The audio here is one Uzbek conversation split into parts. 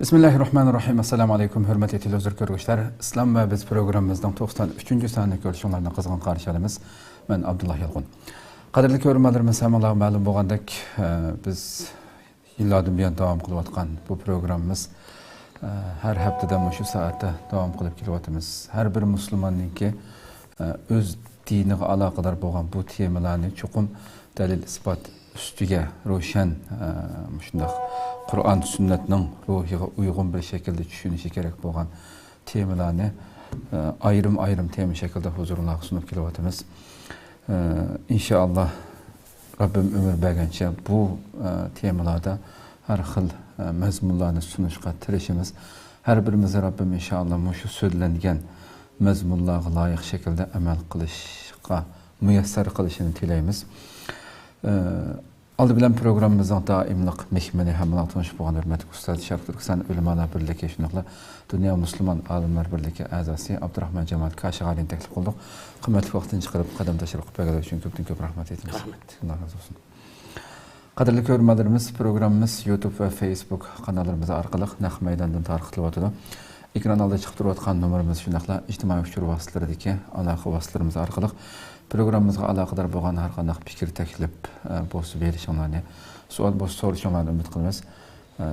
Bismillahirrahmanirrahim. Assalamu alaykum, hürmetli televizyon görgüçler. İslam ve Biz programımızdan 93. saniye görüşünlerine kızgın karşılayımız. Ben Abdullah Yalğun. Kadirli görürmelerimiz hemen ma'lum bolgandek biz yıllardan buyon devam kılıvatkan bu programımız her haftada şu saatte devam kılıp kelyapmiz. Her bir Müslümanninki öz diniga alaqadar bolgan bu temalarni çokum dalil ispat üstüge roşan şundaq Kur'an sünnetinin ruhiga uygun bir şekilde düşünüşü gerek bolgan temalarni ayrım tema şekilde huzuruna sunup kelyapmiz. İnşallah Rabbim ömür bergençe bu temalarda her xil mezmunlarni sunuşqa tirişimiz. Her birimize Rabbim inşallah şu söylengen mezmunlarga layık şekilde amel qilishqa muyassar qilishini tilaymiz. Aldı bilen programımızın daimlik mehmeni hamla tanışıp olan hürmetli Ustad Şarkı Türkistan Ulemalar Birliği şunaqla Dünya Müslüman Alimler Birliği azası Abdurrahman Cemal Kaşiğali'ni teklif kıldık. Kıymetli vaktini çıkarıp kadem taşırıp begler için köp rahmet etiniz. Allah razı olsun. Kadirli görürmelerimiz programımız YouTube ve Facebook kanallarımız arkalık Naq Meydan'dan tarqıtılıp atıdı. Ekran alda çıkıp duruyotgan numarımız şunaqla ictimai uçur vasıtlarıdaki alaqı vasıtlarımız arkalık programımızga alaqadar bolgan har qanday fikir taklif bosib berishinglarni, sual bosib sorishinglarni umid qilamiz.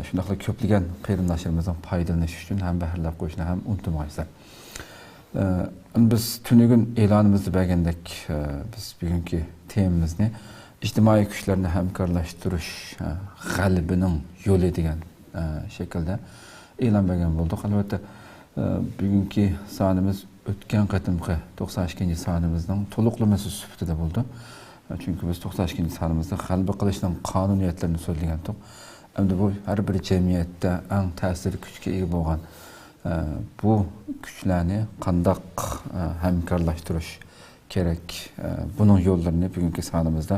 Shundaqla ko'plagan qarindoshlarimizni foydalanish uchun ham bahrlab qo'yishni ham unutmaysizlar. Biz tunugun e'lonimizni bergandek biz bugungi temamizni ijtimoiy kuchlarni hamkorlashtirish g'alabining yo'li degan shaklda e'lon bergan bo'ldik. Albatta bugungi sonimiz o'tgan qatimqi 92 sonimizning to'liqlamasi sifatida bo'ldi. Chunki biz 92 sonimizda g'alaba qilishning qonuniyatlarini so'zlagan edik. Endi bu har bir jamiyatda eng ta'sir kuchga ega bo'lgan bu kuchlarni qanday hamkorlashtirish kerak. Buning yo'llarini bugungi sonimizda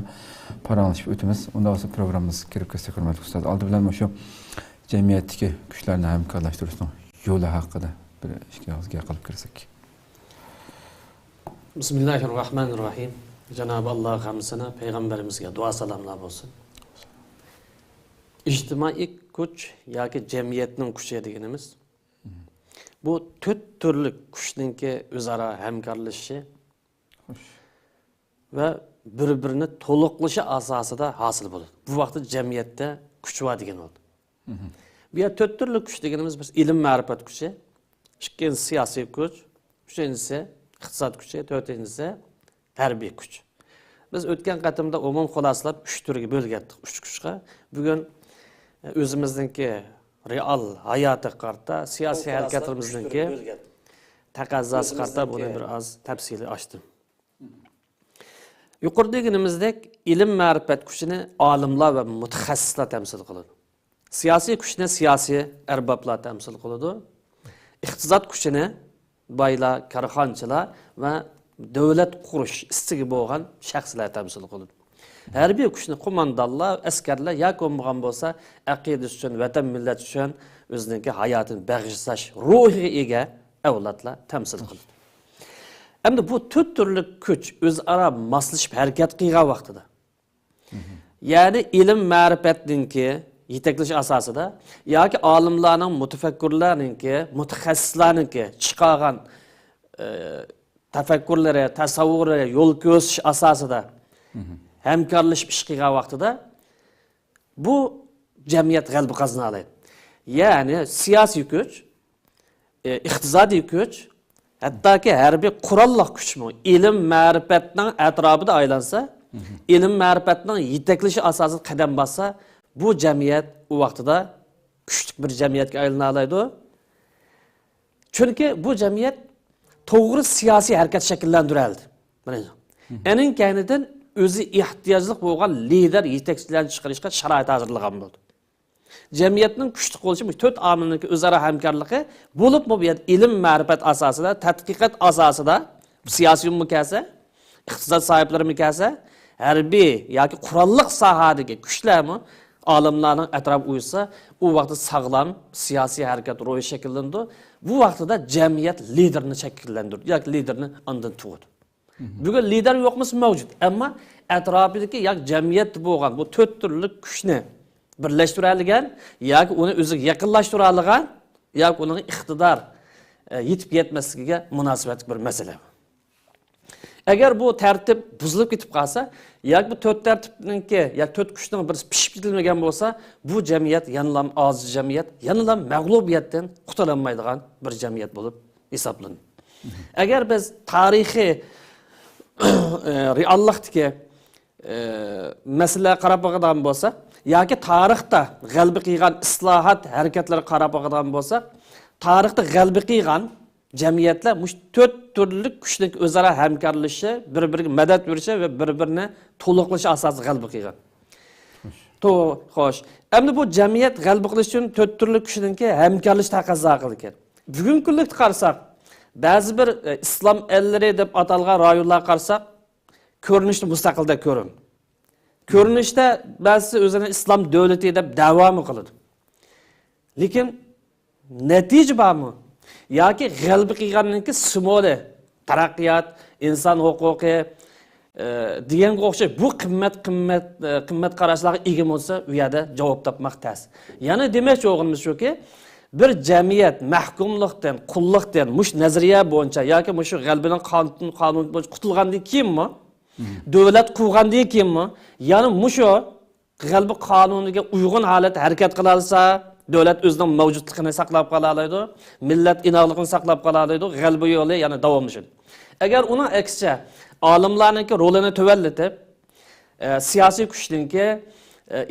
paranglashib o'tamiz. Undan so'ng programmamiz kirib ketsa hurmatli ustod. Oldi bilan shu jamiyatdagi kuchlarni hamkorlashtirishning yo'li haqida bir ishga qilib kirsak. Bismillahirrahmanirrahim. Cenab-ı Allah hamsına peygamberimizge dua salamlar olsun. İçtimai kuch yoki cemiyetning kuchi deganimiz bu to'rt turli kuchninki o'zaro hamkorlashishi va bir-birini to'liqlashi asosida hosil bo'ladi. Bu vaqtda jamiyatda kuch bor degan bo'ldi. Bu yer to'rt turli kuch deganimiz biz ilm ma'rifat kuchi, ikkinchisi siyosiy kuch, uchinchisi iqtisod kuchi, to'rtinchisi harbiy kuch. Biz o'tgan qatimda umum xulosalab 3 turga bo'lgandik, 3 kuchga. Bugun o'zimizningki real hayoti qarta, siyosiy harakatimizningki taqozosi qarta buni biroz tafsili ochdim. Yuqoridagimizdek ilm ma'rifat kuchini olimlar va mutaxassislar tamsil qiladi. Siyosiy kuchni siyosiy arboblar tamsil qiladi. Iqtisod kuchini baylar, karxonchilar va davlat qurish istigi bo'lgan shaxslar tamsil qiladi. Harbiy kuchni qo'mondonlar, askarlar yoki bo'lmagan bo'lsa, aqida uchun, vatan millat uchun o'zining hayotini bag'ishlash ruhiga ega avlodlar tamsil qiladi. Endi bu to'rt turli kuch o'zaro moslashib harakat qilgan vaqtida, ya'ni ilm ma'rifatninki yetaklash asosida yoki olimlarning, mutafakkirlarninki, mutaxassislarninki chiqargan tafakkurlari, tasavvurlari yo'l ko'rsatish asosida hamkorlashib ish qilgan vaqtida bu jamiyat g'alaba qozona oladi. Ya'ni siyosiy kuch, iqtisodiy kuch, hattoki harbiy qurolli kuchmi ilm ma'rifatning atrofida aylansa, ilm ma'rifatning yetaklashi asosida qadam bassa, bu jamiyat u vaqtida kuchli bir jamiyatga aylana oladi. Chunki bu jamiyat to'g'ri siyosiy harakat shakllantirildi. Birinchi. Ening kaynidan o'zi ehtiyojli bo'lgan lider yetakchilarni chiqarishga sharoit hozirlagan bo'ldi. Jamiyatning kuchli bo'lishi bu to'rt omilniki o'zaro hamkorligi bo'lib, bu ilm ma'rifat asosida, tadqiqot asosida, siyosiy mukasa, iqtisod sohiblari mukasa, harbiy yoki qurolliq sohadagi kuchlarmi olimlarning atrofiga uysa, u vaqtda sog'lom siyosiy harakat ro'yi shakllandi. Bu vaqtda jamiyat liderini shakllantirdi yoki liderni ondan tug'di. Bugun lider yo'qmisi mavjud, ammo atrofidagi yoki jamiyat bo'lgan bu to'rt turli kuchni birlashtiradigan yoki uni o'ziga yaqinlashtiradigan yoki uning iqtidor yetib yetmasligiga munosabatli bir masala. Agar bu tartib buzilib ketib qolsa, yoki bu to'rt tartibningki, yoki to'rt kuchning birisi pishib ketilmagan bo'lsa, bu jamiyat yanilam ojiz jamiyat, yanilam mag'lubiyatdan qutulanmaydigan bir jamiyat bo'lib hisoblanadi. Agar biz tarixiy reallikdagi masala qarab boqadigan bo'lsa, yoki tarixda g'alaba qilgan islohot harakatlari qarab boqadigan bo'lsa, tarixda g'alaba qilgan jamiyatlar mush to'rt turli kuchning o'zaro hamkorlashishi, bir-biriga madad berishi va bir-birini to'liqlashi asosida g'alaba qilgan. Xo'sh. Endi bu jamiyat g'alaba qilish uchun to'rt turli kuchningki hamkorlash taqozo qiladi ekan. Bugungi kunlikda qarasak, ba'zi bir islom ellari deb atalgan rayonlar qarasak, ko'rinishda mustaqilda ko'rin. Ko'rinishda ba'zi o'zini islom davlati deb da'vo qiladi. Lekin natija bormi? Yoki g'alaba qilganninki simvoli, taraqqiyot, inson huquqi deganga o'xshab bu qimmat qarashlarga ega bo'lsa, u yerda javob topmoq tez. Ya'ni demoqchi o'g'limiz shuki, bir jamiyat mahkumlikdan, qullikdan, mush nazariya bo'yicha yoki mush g'albaning qonun bo'yicha qutulgandan keyinmi, davlat qurgandan keyinmi, ya'ni mush g'alba qonuniga uyg'un holat harakat qila olsa, davlat o'zining mavjudligini saqlab qola oladi, millat inoqligini saqlab qola oladi, g'alba yo'li yana davomlashadi. Agar uning aksicha olimlarning rolini tuvallatib, siyosiy kuchninki,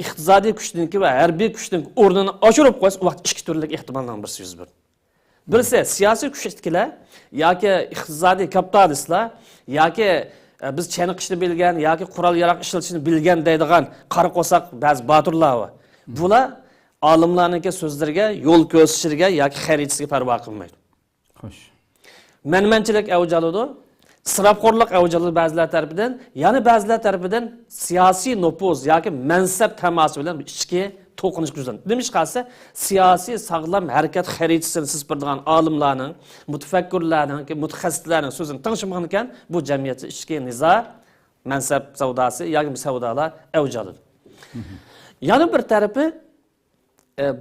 iqtisodiy kuchninki va harbiy kuchning o'rnini oshirib qo'ysa, u vaqt ikki turli ehtimoldan birisi yuz beradi. Birisi siyosiy kuchlar yoki iqtisodiy kapitalistlar yoki biz chaniqishni bilgan yoki qurol yarog' ishlatishni bilgan deydigan qora qo'saq ba'zi boturlar bor. Bular olimlarning so'zlariga, yo'l ko'rsatishga yoki xaritasiga parvo qilmaydi. Xo'sh. Manmanchilik avjaladi, isrofxo'rlik avjaladi ba'zilar tarafidan, yana ba'zilar tarafidan siyosiy nupuz yoki mansab tamosi bilan ichki to'qinish kuzatiladi. Demiş qalsa, siyosiy sog'lom harakat xaritasini siz biladigan olimlarning, mutafakkirlarning, mutaxassislarning so'zini tingshamagan ekan, bu jamiyatda ichki nizo, mansab savdosi yoki savdolar avjaladi. Yana bir tarafi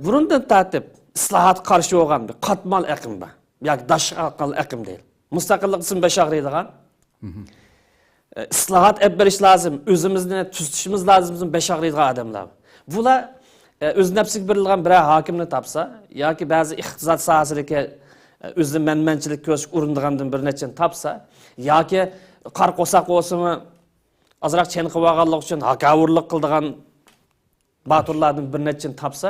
burundan tartib islohot qarshi bo'lgan bir qatmal aqim bor. Yoki dashqal aqim deyil. Mustaqillik ism bashag'raydigan. Islohot olib berish lozim, o'zimizni tutishimiz lozim bashag'raydigan odamlar. Bular o'z nafsiga berilgan bir hokimni topsa yoki ba'zi iqtisod sohasidagi o'zi manmanchilik ko'rishga urindigandan bir nechani topsa yoki qarqo'saq bo'lsa-mi, azroq cheniqib olganlik uchun haqavurlik qildigan baturlardan bir nechani topsa,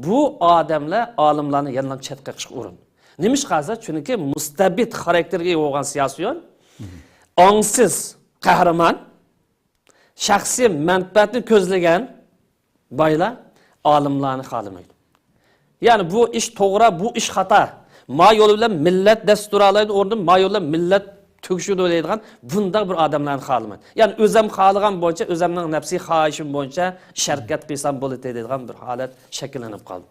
bu odamlar olimlarni yandan chetga chiqishga urin. Nimish qalsa, chunki mustabid xarakterga ega bo'lgan siyosiyon, ongsiz qahramon, shaxsiy manfaatni ko'zlagan boylar olimlarni xolimaydi. Ya'ni bu ish to'g'ri, bu ish xato. Ma yo'li bilan millat dastur oladi, o'rnidan ma yo'li bilan millat tugishudi deydigan bundaq bir odamlarni xolimaydi. Ya'ni o'zim xoligan bo'yicha, o'zimning nafsiy xohishim bo'yicha sharkat qilsam bo'ladi deydigan bir holat shakllanib qoldi.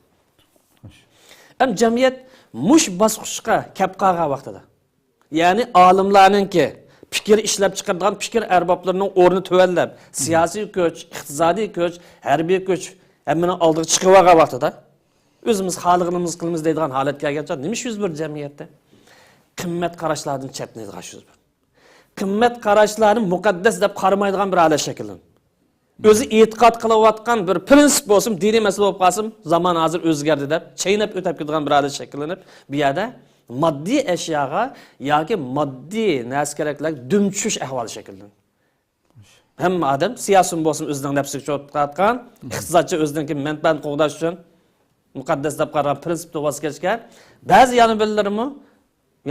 Ham jamiyat mush bosqichga kelib qolgan vaqtida, ya'ni olimlarningki fikr ishlab chiqargan fikr arboblarining o'rni tuvallab, siyosiy kuch, iqtisodiy kuch, harbiy kuch hammaning oldiga chiqib olgan vaqtida o'zimiz xalqimiz qilamiz deydigan holatga kelgancha nima yuz berdi jamiyatda? Qimmat qarashlardan chetnaydigan yuz berdi. Qimmat qarashlarini muqaddas deb qaramaydigan bir holat shakllanadi. O'zi e'tiqod qilayotgan bir prinsip bo'lsin, diniy masala bo'lib qolsin, zamon hozir o'zgardi deb chaynab o'tib ketgan bir holat shakllanib, bu yerda moddiy ashyoga yoki moddiy narsalarga dum tushish ahvoli shakllanadi. Hamma odam siyosiy bo'lsin o'zining nafsiga cho'tqatgan, iqtisodchi o'zining manfaatini qo'g'dash uchun muqaddas deb qaragan prinsipni voz kechgan. Ba'zi yana billarimi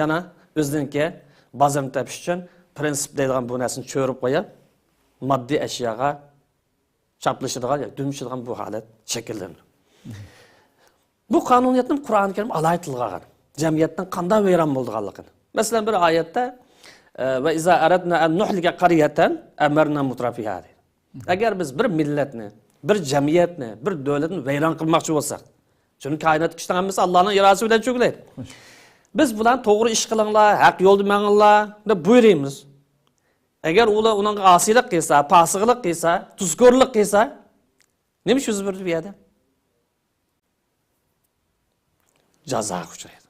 yana o'zininki bozorni topish uchun prinsip deydigan bu narsani cho'rib qo'yib, moddiy ashyoga chaplashadigan, dumishadigan bu holat shakllanadi. Bu qonuniyatning Qur'oni Karim alohida tilg'agan. Jamiyatdan qanday vayron bo'lganligini. Masalan, bir oyatda va iza aradna an nuhlika qaryatan amarna mutrafiha. Agar biz bir millatni, bir jamiyatni, bir davlatni vayron qilmoqchi bo'lsak, chunki koinot ishtaganimiz Allohning irodasi bilan cho'klaydi. Biz bilan to'g'ri ish qilinglar, haq yo'lda manginglar deb buyuramiz. Agar ular uning osiylik qilsa, pasig'lik qilsa, tuzkorlik qilsa, Nima yuz berdi bu yerda? Jazoga uchraydi.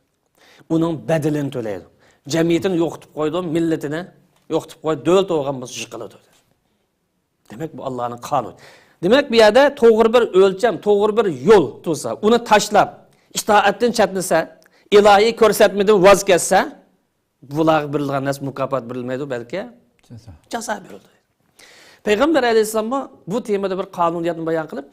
Uning bedelini to'laydi. Jamiyatini yo'qitib qo'ydi, millatini yo'qitib qo'ydi, davlat olgan bo'lsa yiqiladi. Demak bu Allohning qonuni. Demak bu yerda to'g'ri bir o'lcham, to'g'ri bir yo'l tursa, uni tashlab, itoatdan chatnasa, ilohiy ko'rsatmadan voz kechsa, bularga berilgan narsa mukofot berilmaydi, balki jazo beriladi. Payg'ambar alayhissalom bu temada bir qonuniyatni bayon qilib,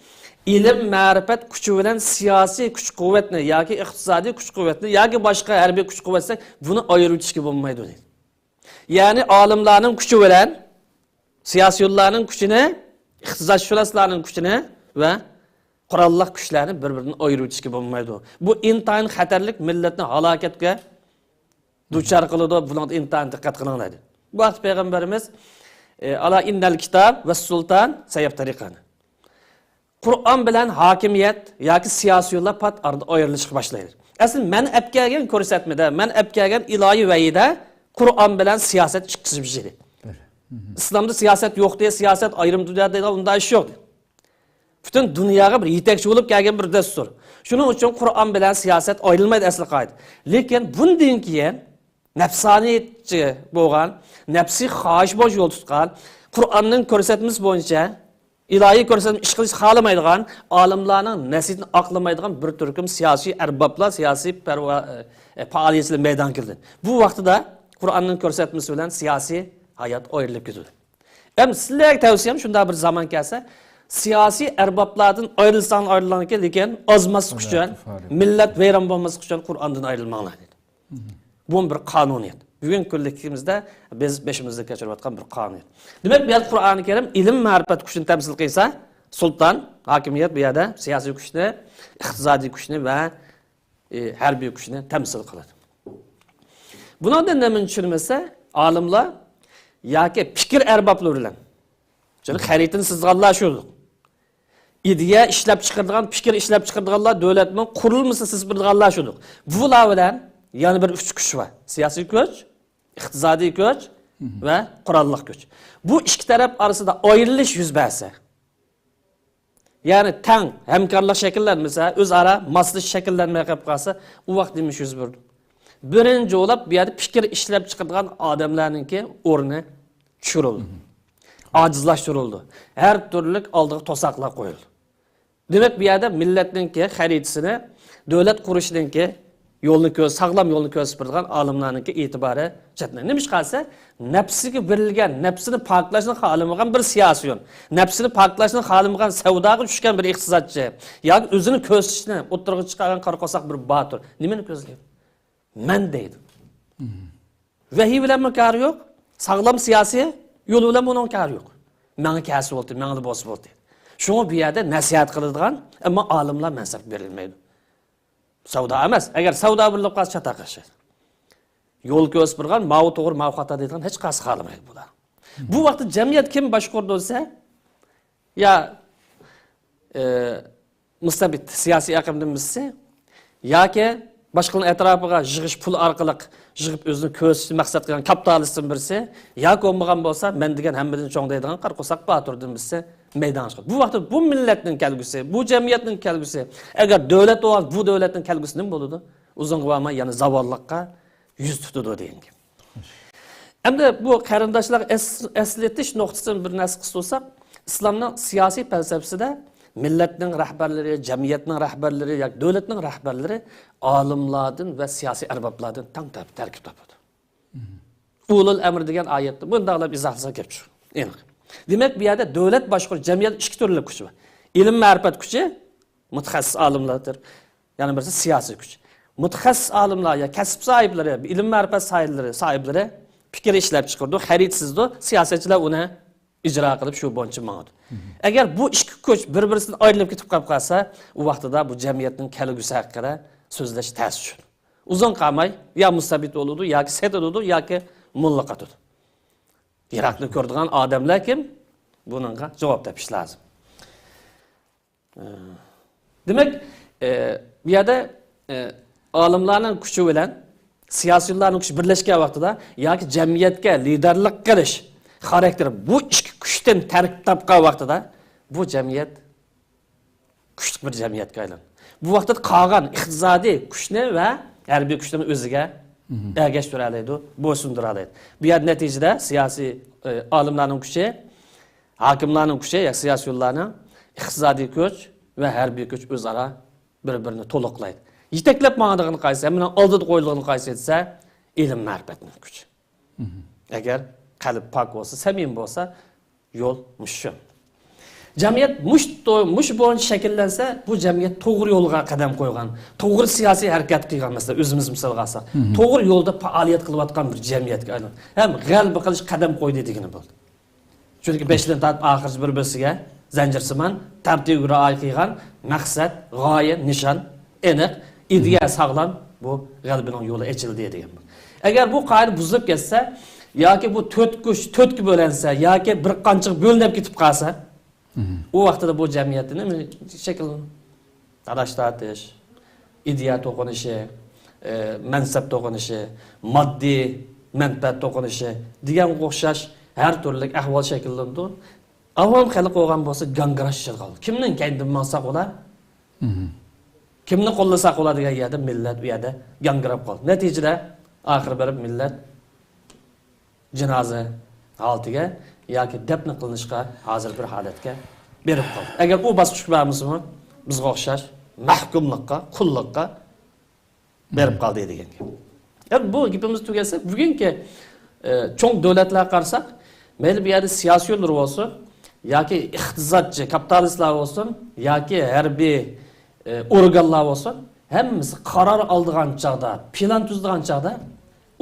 ilm, ma'rifat kuchi bilan siyosiy kuch-quvvatni yoki iqtisodiy kuch-quvvatni yoki boshqa harbiy kuch-quvvatni buni ayirishga bo'lmaydi deydi. Ya'ni olimlarning kuchi bilan siyosiyonlarning kuchini, iqtisodshunoslarning kuchini va qurolli kuchlarni bir-biridan ayirishga bo'lmaydi. Bu intayin xatarlik, millatni halokatga duchor qiladi. Buni intayin diqqat qilinglar. Bu vaqt payg'ambarimiz ala innal kitob va sultan sayaftariqani. Qur'on bilan hokimiyat yoki siyosiyonlar pat arada ayrilishga boshlaydi. Aslida men apkagan ko'rsatmada, men apkagan ilohiy vayida Qur'on bilan siyosat chiqishib İslamda siyaset yok diye, siyaset ayrım dünyada onda iş yok. Bütün dünyaya bir yetekçi olup gelgen bir destur. Şunun için Kur'an bilen siyaset ayrılmaydı asıl kaydı. Lekin bundan keyin nefsaniyetçi boğan, nefsi xahiş boş yol tutkan, Kur'an'ın ko'rsatmasi boyunca ilahi ko'rsatma ish qilish xalamaydigan, olimlarning nasibini aqlamaydigan bir turkum siyosiy arboblar, siyosiy faoliyatchilar maydon kirdi. Bu vaqtida Kur'an'ın ko'rsatmasi bilan siyosiy hayat ayrılıp gidiyor. Hem sizlerge tavsiyem şunda bir zaman gelse siyasi erbaplardan ayrılan ki lekin azması kuşan, millet veyran olması kuşan Kur'an'dan ayrılmalı dedi. Bu bir kanuniyet. Bugün küllikimizde biz beşimizde geçiriyotgan bir kanuniyet. Demek bir Kur'an-ı Kerim ilim marifat kuşunu temsil kıysa sultan, hakimiyet bir yerde siyasi kuşunu, iqtisadi kuşunu ve harbiy kuşunu temsil kıladı. Buna da ne düşünmese alimler yoki fikr arboblar bilan. Chunki xaritini sizganlar shu. Ideya ishlab chiqaradigan, fikr ishlab chiqaradiganlar davlatning qurilmasi siz bilganlar shu. Bular bilan yana bir uch kuch bor. Siyosiy kuch, iqtisodiy kuch va qurolli kuch. Bu ikki taraf orasida ayrilish yuz bersa, ya'ni tang hamkorlik shakllanmasa, o'zaro moslashish shakllanmay qolib qolsa, u vaqt nima yuz berdi? Birinci olab bir yerde fikir işlep çıkardıgan adamlarınki orne çürüldü. Acizlaştırıldı. Her türlük aldığı tosaklar koyuldu. Demek bir yerde milletinki haritasını, devlet kuruluşununki yolunu köz, sağlam yolunu köz süpürdiğen alimlarınki itibarı çetine. Neymiş kalsa? Nefsini verilgen, nefsini paklaşını halimıgan bir siyasiyon. Nefsini paklaşını halimıgan sevdağı düşken bir iktisatçı. Ya özünü közüşüne oturuğu çıkaran karkosak bir batır. Nimeni közleyip? Men deydi. Vahiy bilan kari yok. Sağlam siyasi yolu bilan bunun kari yok. Meni kasi oldu, meni de bosib oldu. Şunu bir yerde nasihat qiladigan, ama olimlar mansab berilmaydi. Savdo emas. Agar savdo bilan qaz chataqashadi. Yo'l ko'rsatgan, mavu to'g'ri, mavu xato deydigan hech qaysi qilmaydi bular. Bu vaqtda jamiyat kim boshqardi bo'lsa, ya mustabid siyosiy aqimdan bilsa, yoki başkalarının etrafıga yığış pul arkalık yığıp özünü köz maksat kılan kapitalistin birisi ya olmagan bolsa men degen hemmeden çoğ deydigan qarqosak batırdım bilse meydan çıkıyor. Bu vaqtda bu milletning kelgüsü, bu cemiyetning kelgüsü, eğer devlet olan bu devletin kelgüsü nima boludu? Uzun qıvama yani zavallıqqa yüz tutudu deyin gibi. Hem de bu qarindoshlar esletish noktasını bir narsa qilsak, İslamning siyosiy felsefesida milletning rahbarlari, jamiyatning rahbarlari yoki davlatning rahbarlari olimlardan va siyosiy arboblardan tang tarkib topadi. Ulul amr degan oyatda bundaqlab izohlasa kelib chiqadi. Aniq. Demak, bu yerda davlat boshqaruv, jamiyat ikki turli kuch bor. Ilm ma'rifat kuchi mutaxassis olimlardir. Yana birisi siyosiy kuch. Mutaxassis olimlar ya kasb sohiblari, ilm ma'rifat sohiblari fikr ishlab chiqardi, xaridsizdi, siyosatchilar uni icra qilib shu bo'yicha mangadi. Agar bu ikki kuch bir-biridan ayrilib ketib qolsa, u vaqtida bu jamiyatning kelgusi haqida so'zlash tez tushadi. Uzun qolmay ya mustabid bo'ladi, yoki set bo'ladi, yoki mullaq atadi. Iroqni ko'rdigan odamlar kim? Buningga javob topish lozim. Demak, bu yerda olimlarning kuchi bilan siyosiyonlarning kuchi birlashgan vaqtida yoki jamiyatga liderlik qilish xarakteri bu ikki kuchdan tarkib topgan vaqtida bu jamiyat kuchli bir jamiyatga aylandi. Bu vaqtda qolgan iqtisodiy kuchni va harbiy kuchni o'ziga ergashtirib oladi, bo'ysundirib oladi. Bu yer natijada siyosiy olimlarning kuchi, hokimlarning kuchi, siyosiy yo'llarning iqtisodiy kuch va harbiy kuch o'zaro bir-birini to'liqlaydi. Yetaklab ma'nodigini qaysi, hamma oldida qo'yilganini qaysi etsa, ilm ma'rifatning kuchi. Agar qalb pok bo'lsa, samim bo'lsa, yo'l shu. Jamiyat mush bo'yicha shakllansa, bu jamiyat to'g'ri yo'lga qadam qo'ygan, to'g'ri siyosiy harakat qilgan, masalan, o'zimiz misolga olsak, to'g'ri yo'lda faoliyat qilayotgan bir jamiyatga aylandi. Ham g'alaba qilish qadam qo'ydi degani bo'ldi. Chunki 5 yildan tortib oxirgi bir-birsiga zanjirsimon tartibga rioya qilgan maqsad, g'oya, nishon aniq, ideya sog'lom, bu g'alabaning yo'li ochildi degan. Agar bu qoida buzilib ketsa, yoki bu to'rtga bo'lansa, yoki bir qancha bo'linib ketib qolsa, u vaqtda bu jamiyatni shakl adashtirib, ideya to'qinishi, mansab to'qinishi, moddiy manfaat to'qinishi degan o'xshash har turli ahvol shakllandi. Avam xalq bo'lgan bo'lsa gangrash qildi. Kimning kendim maqsad bo'lar? Kimni qo'llasa qoladi degan yerda millat u yerda gangrab qoldi. Natijada oxir berib millat jinoza holatiga yoki dafn qilinishga hozir bir holatga berib qoldi. Agar u bosqich bormasmi, bizga o'xshash mahkumlikqa, qullikqa berib qoldi degan gap. Endi bu gapimiz tugasa, bugungi cho'ng davlatlarga qarasak, mayli bu yerda siyosiylar bo'lsin, yoki iqtisodchi kapitalistlar bo'lsin, yoki harbiy organlar bo'lsin, hammasi qaror oldigan chaqda, plan tuzdigan chaqda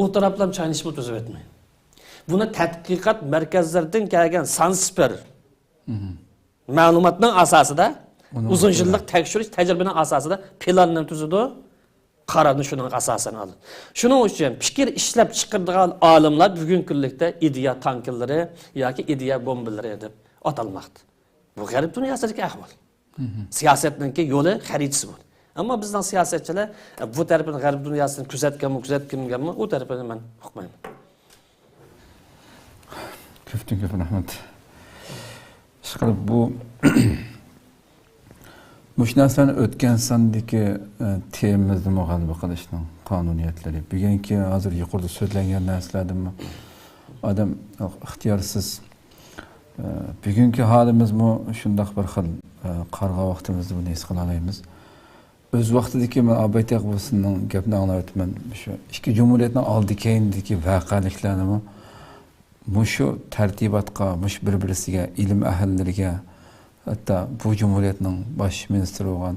u taraflar chaynishib o'tib o'tmaydi. Buni tadqiqot markazlaridan kelgan sansper ma'lumotning asosida, uzun yillik tekshirish tajribaning asosida planni tuzdi, qarorni shuning asosini oldi. Shuning uchun fikr ishlab chiqaradigan olimlar bugungi kunlikda ideya tankillari yoki ideya bombalari deb atalmoqda. Bu g'arb dunyosidagi ahvol. Siyosatninki yo'li xaritasi bu. Ammo bizning siyosatchilar bu tarafini g'arb dunyosini kuzatganmi, u tarafini men uqmayman. Köp rahmat. Ishqilib bu mush narsani o'tgan sondagi temamizni muhokama qilishning qonuniyatlari. Bugungi hozir yuqorida so'zlangan narsalarni odam ixtiyorsiz bugungi holimizmi shundoq bir xil qarg'a vaqtimizda buni his qila olamiz. O'z vaqtidagi men Abaytaq bo'lsinning gapini anglayapman. Shu ikki jumhuriyatning oldi-keyindagi voqealiklarni mushu tartibotga, mush bir-birisiga, ilm ahllariga, hatto bu jumhuriyatning bosh ministri bo'lgan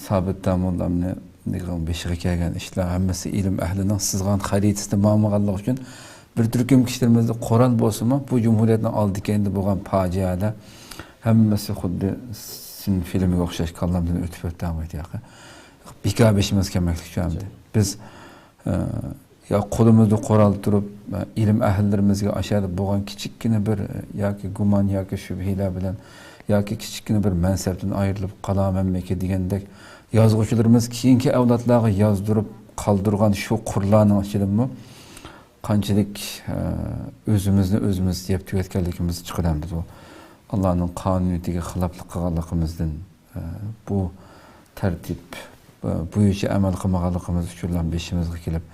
Sabit Damo'llamni degan beshiga kelgan ishlar hammasi ilm ahlining sizgan xaritasida ma'lumotlar uchun bir turkum kishilarimizda qo'ral bo'lsa-mu, bu jumhuriyatning oldi-keyinda bo'lgan fojialar hammasi xuddi sin filmiga o'xshash kallamdan o'tib o'tdi yoqi. Bekor beshimiz kelmoqlik uchun biz ya qo'limizda qo'ral turib ilm ahllarimizga ashada bo'lgan kichikkina bir yoki gumon yoki shubhalar bilan yoki kichikkina bir mansabdan ayrilib qolamanmi degandek yozuvchilarimiz keyingi avlodlarga yozdirib qoldirgan shu qurlarning ichidami qanchalik o'zimizni o'zimiz yeb tugatganligimiz chiqaramdi bu. Allohning qonuniyatiga xiloflik qilganligimizdan bu tartib bo'yicha amal qilmaganligimiz uchun beshimizga kelib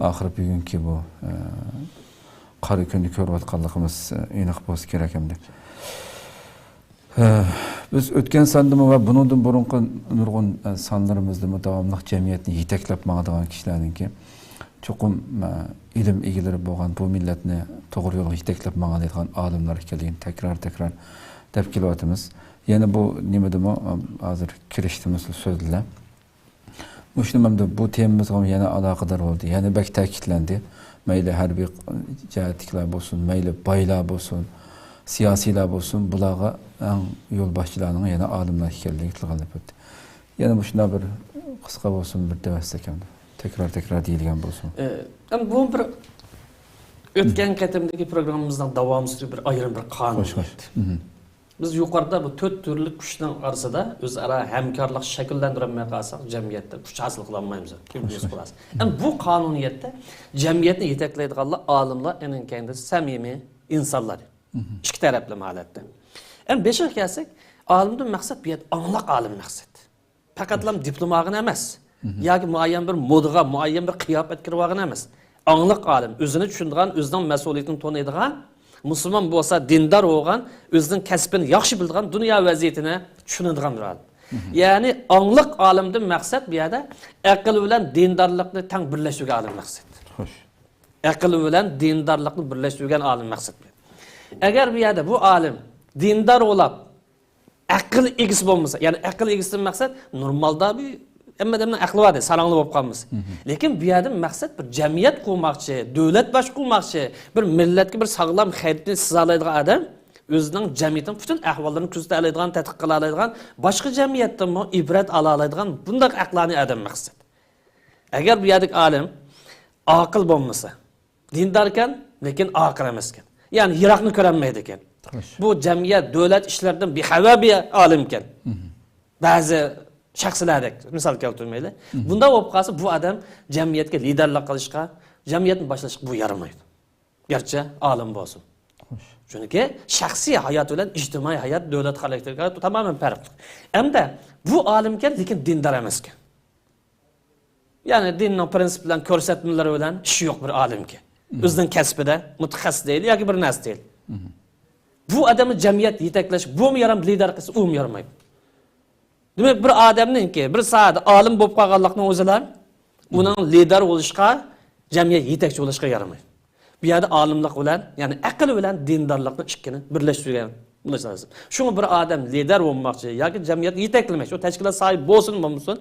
oxir bugungi bu qora kunni ko'rayotganligimiz aniq bo'lsa kerak endi. Biz o'tgan sondimi va bundan burungi nurg'un sonlarimizda davomli jamiyatni yetaklab maqtagan kishilarningki cho'qim ilm egalari bo'lgan bu millatni to'g'ri yo'lga yetaklab maqtaydigan olimlar ekanligini takror deb kelyapmiz. Yana bu nimadimi hozir kirishdimiz so'zlar. Mushlimamda bu temamizga yana aloqador bo'ldi. Yana bak ta'kidlandi. Mayli harbiy jihatliklar bo'lsin, mayli boylar bo'lsin, siyosiylar bo'lsin, bularga eng yo'lboshchilarning yana olimlar ekanligi tilg'anib o'tdi. Yana bu shunday bir qisqa bo'lsin bir davassak ham tekrar deyilgan bo'lsin. Bu bir o'tgan qatimdagi programmamizning davomchisi bir ayrim bir qonun. Biz yuqorida bu 4 turli kuchning orasida o'zaro hamkorlik shakllantirmay qolsak, jamiyatda kuch hosil qila olmaymiz. Bu qonuniyatda jamiyatni yetaklaydiganlar olimlar, enin kendi samimiy insonlar. Ikki tarafli holatda. Endi beshiq kelsak, Alimdan maqsad bu yerda anglaq alim maqsad. Faqatlam diplomagın emas. Yoki muayyan bir modaga, muayyan bir qiyofat kirib emas. Anglaq alim, o'zini tushunadigan, o'zining mas'uliyatini toniydigan, musulmon bo'lsa, dindor bo'lgan, o'zining kasbini yaxshi biladigan, dunyo vaziyatini tushunadigan bir alim. Ya'ni anglaq alimdan maqsad bu yerda aql bilan dindorlikni tang birlashtirgan alim maqsad. Xo'sh. Aql bilan dindorlikni birlashtirgan alim maqsad. Agar bu yerda bu alim dindor bo'lib, aql egisi bo'lmasa, ya'ni aql egisidan maqsad normalda bir hammadan aqli bor, sarangli bo'lib qolmas. Lekin bu yerda maqsad bir jamiyat qurmoqchi, davlat bosh qurmoqchi, bir millatga bir sog'lom xayritni sizolaydigan odam, o'zining jamiyatning butun ahvollarini kuzata oladigan, tadqiq qila oladigan, boshqa jamiyatdan ibrat ola oladigan bunday aqlli odam maqsad. Agar bu yerda olim aql bo'lmasa, dindor ekan, lekin aql emas ekan. Ya'ni yiroqni ko'rolmaydi ekan. Bu jamiyat, davlat ishlaridan bexabar bir olim ekan. Ba'zi shaxslardek misol keltirmaydi. Bunda bo'lib qolsa bu odam jamiyatga liderlik qilishga, jamiyatni boshlashga bu yaramaydi. Garchi olim bo'lsin. Chunki shaxsiy hayot bilan ijtimoiy hayot davlat xarakteriga tamoman farqli. Hamda bu olim ekan, lekin dindor emas ekan. Ya'ni dinning prinsip bilan ko'rsatmalari bilan ishi yo'q bir olim ekan. O'zining kasbida mutaxassis deydi yoki bir narsa deydi. Bu odamni jamiyat yetaklash, bu mu yaram lider qilsa, u mu yaramaydi. Demek bir adamninki bir saat olim bo'lib qolganlikning o'zilar uning lider bo'lishga, jamiyat yetakchi bo'lishga yaramaydi. Bu yerda olimlik bilan, ya'ni aql bilan dindorlikni ikkini birlashtirgan bo'lish lozim. Shunga bir odam lider bo'lmoqchi yoki jamiyatni yetaklamoqchi, o tashkilot sohib bo'lsin, bo'lmasin,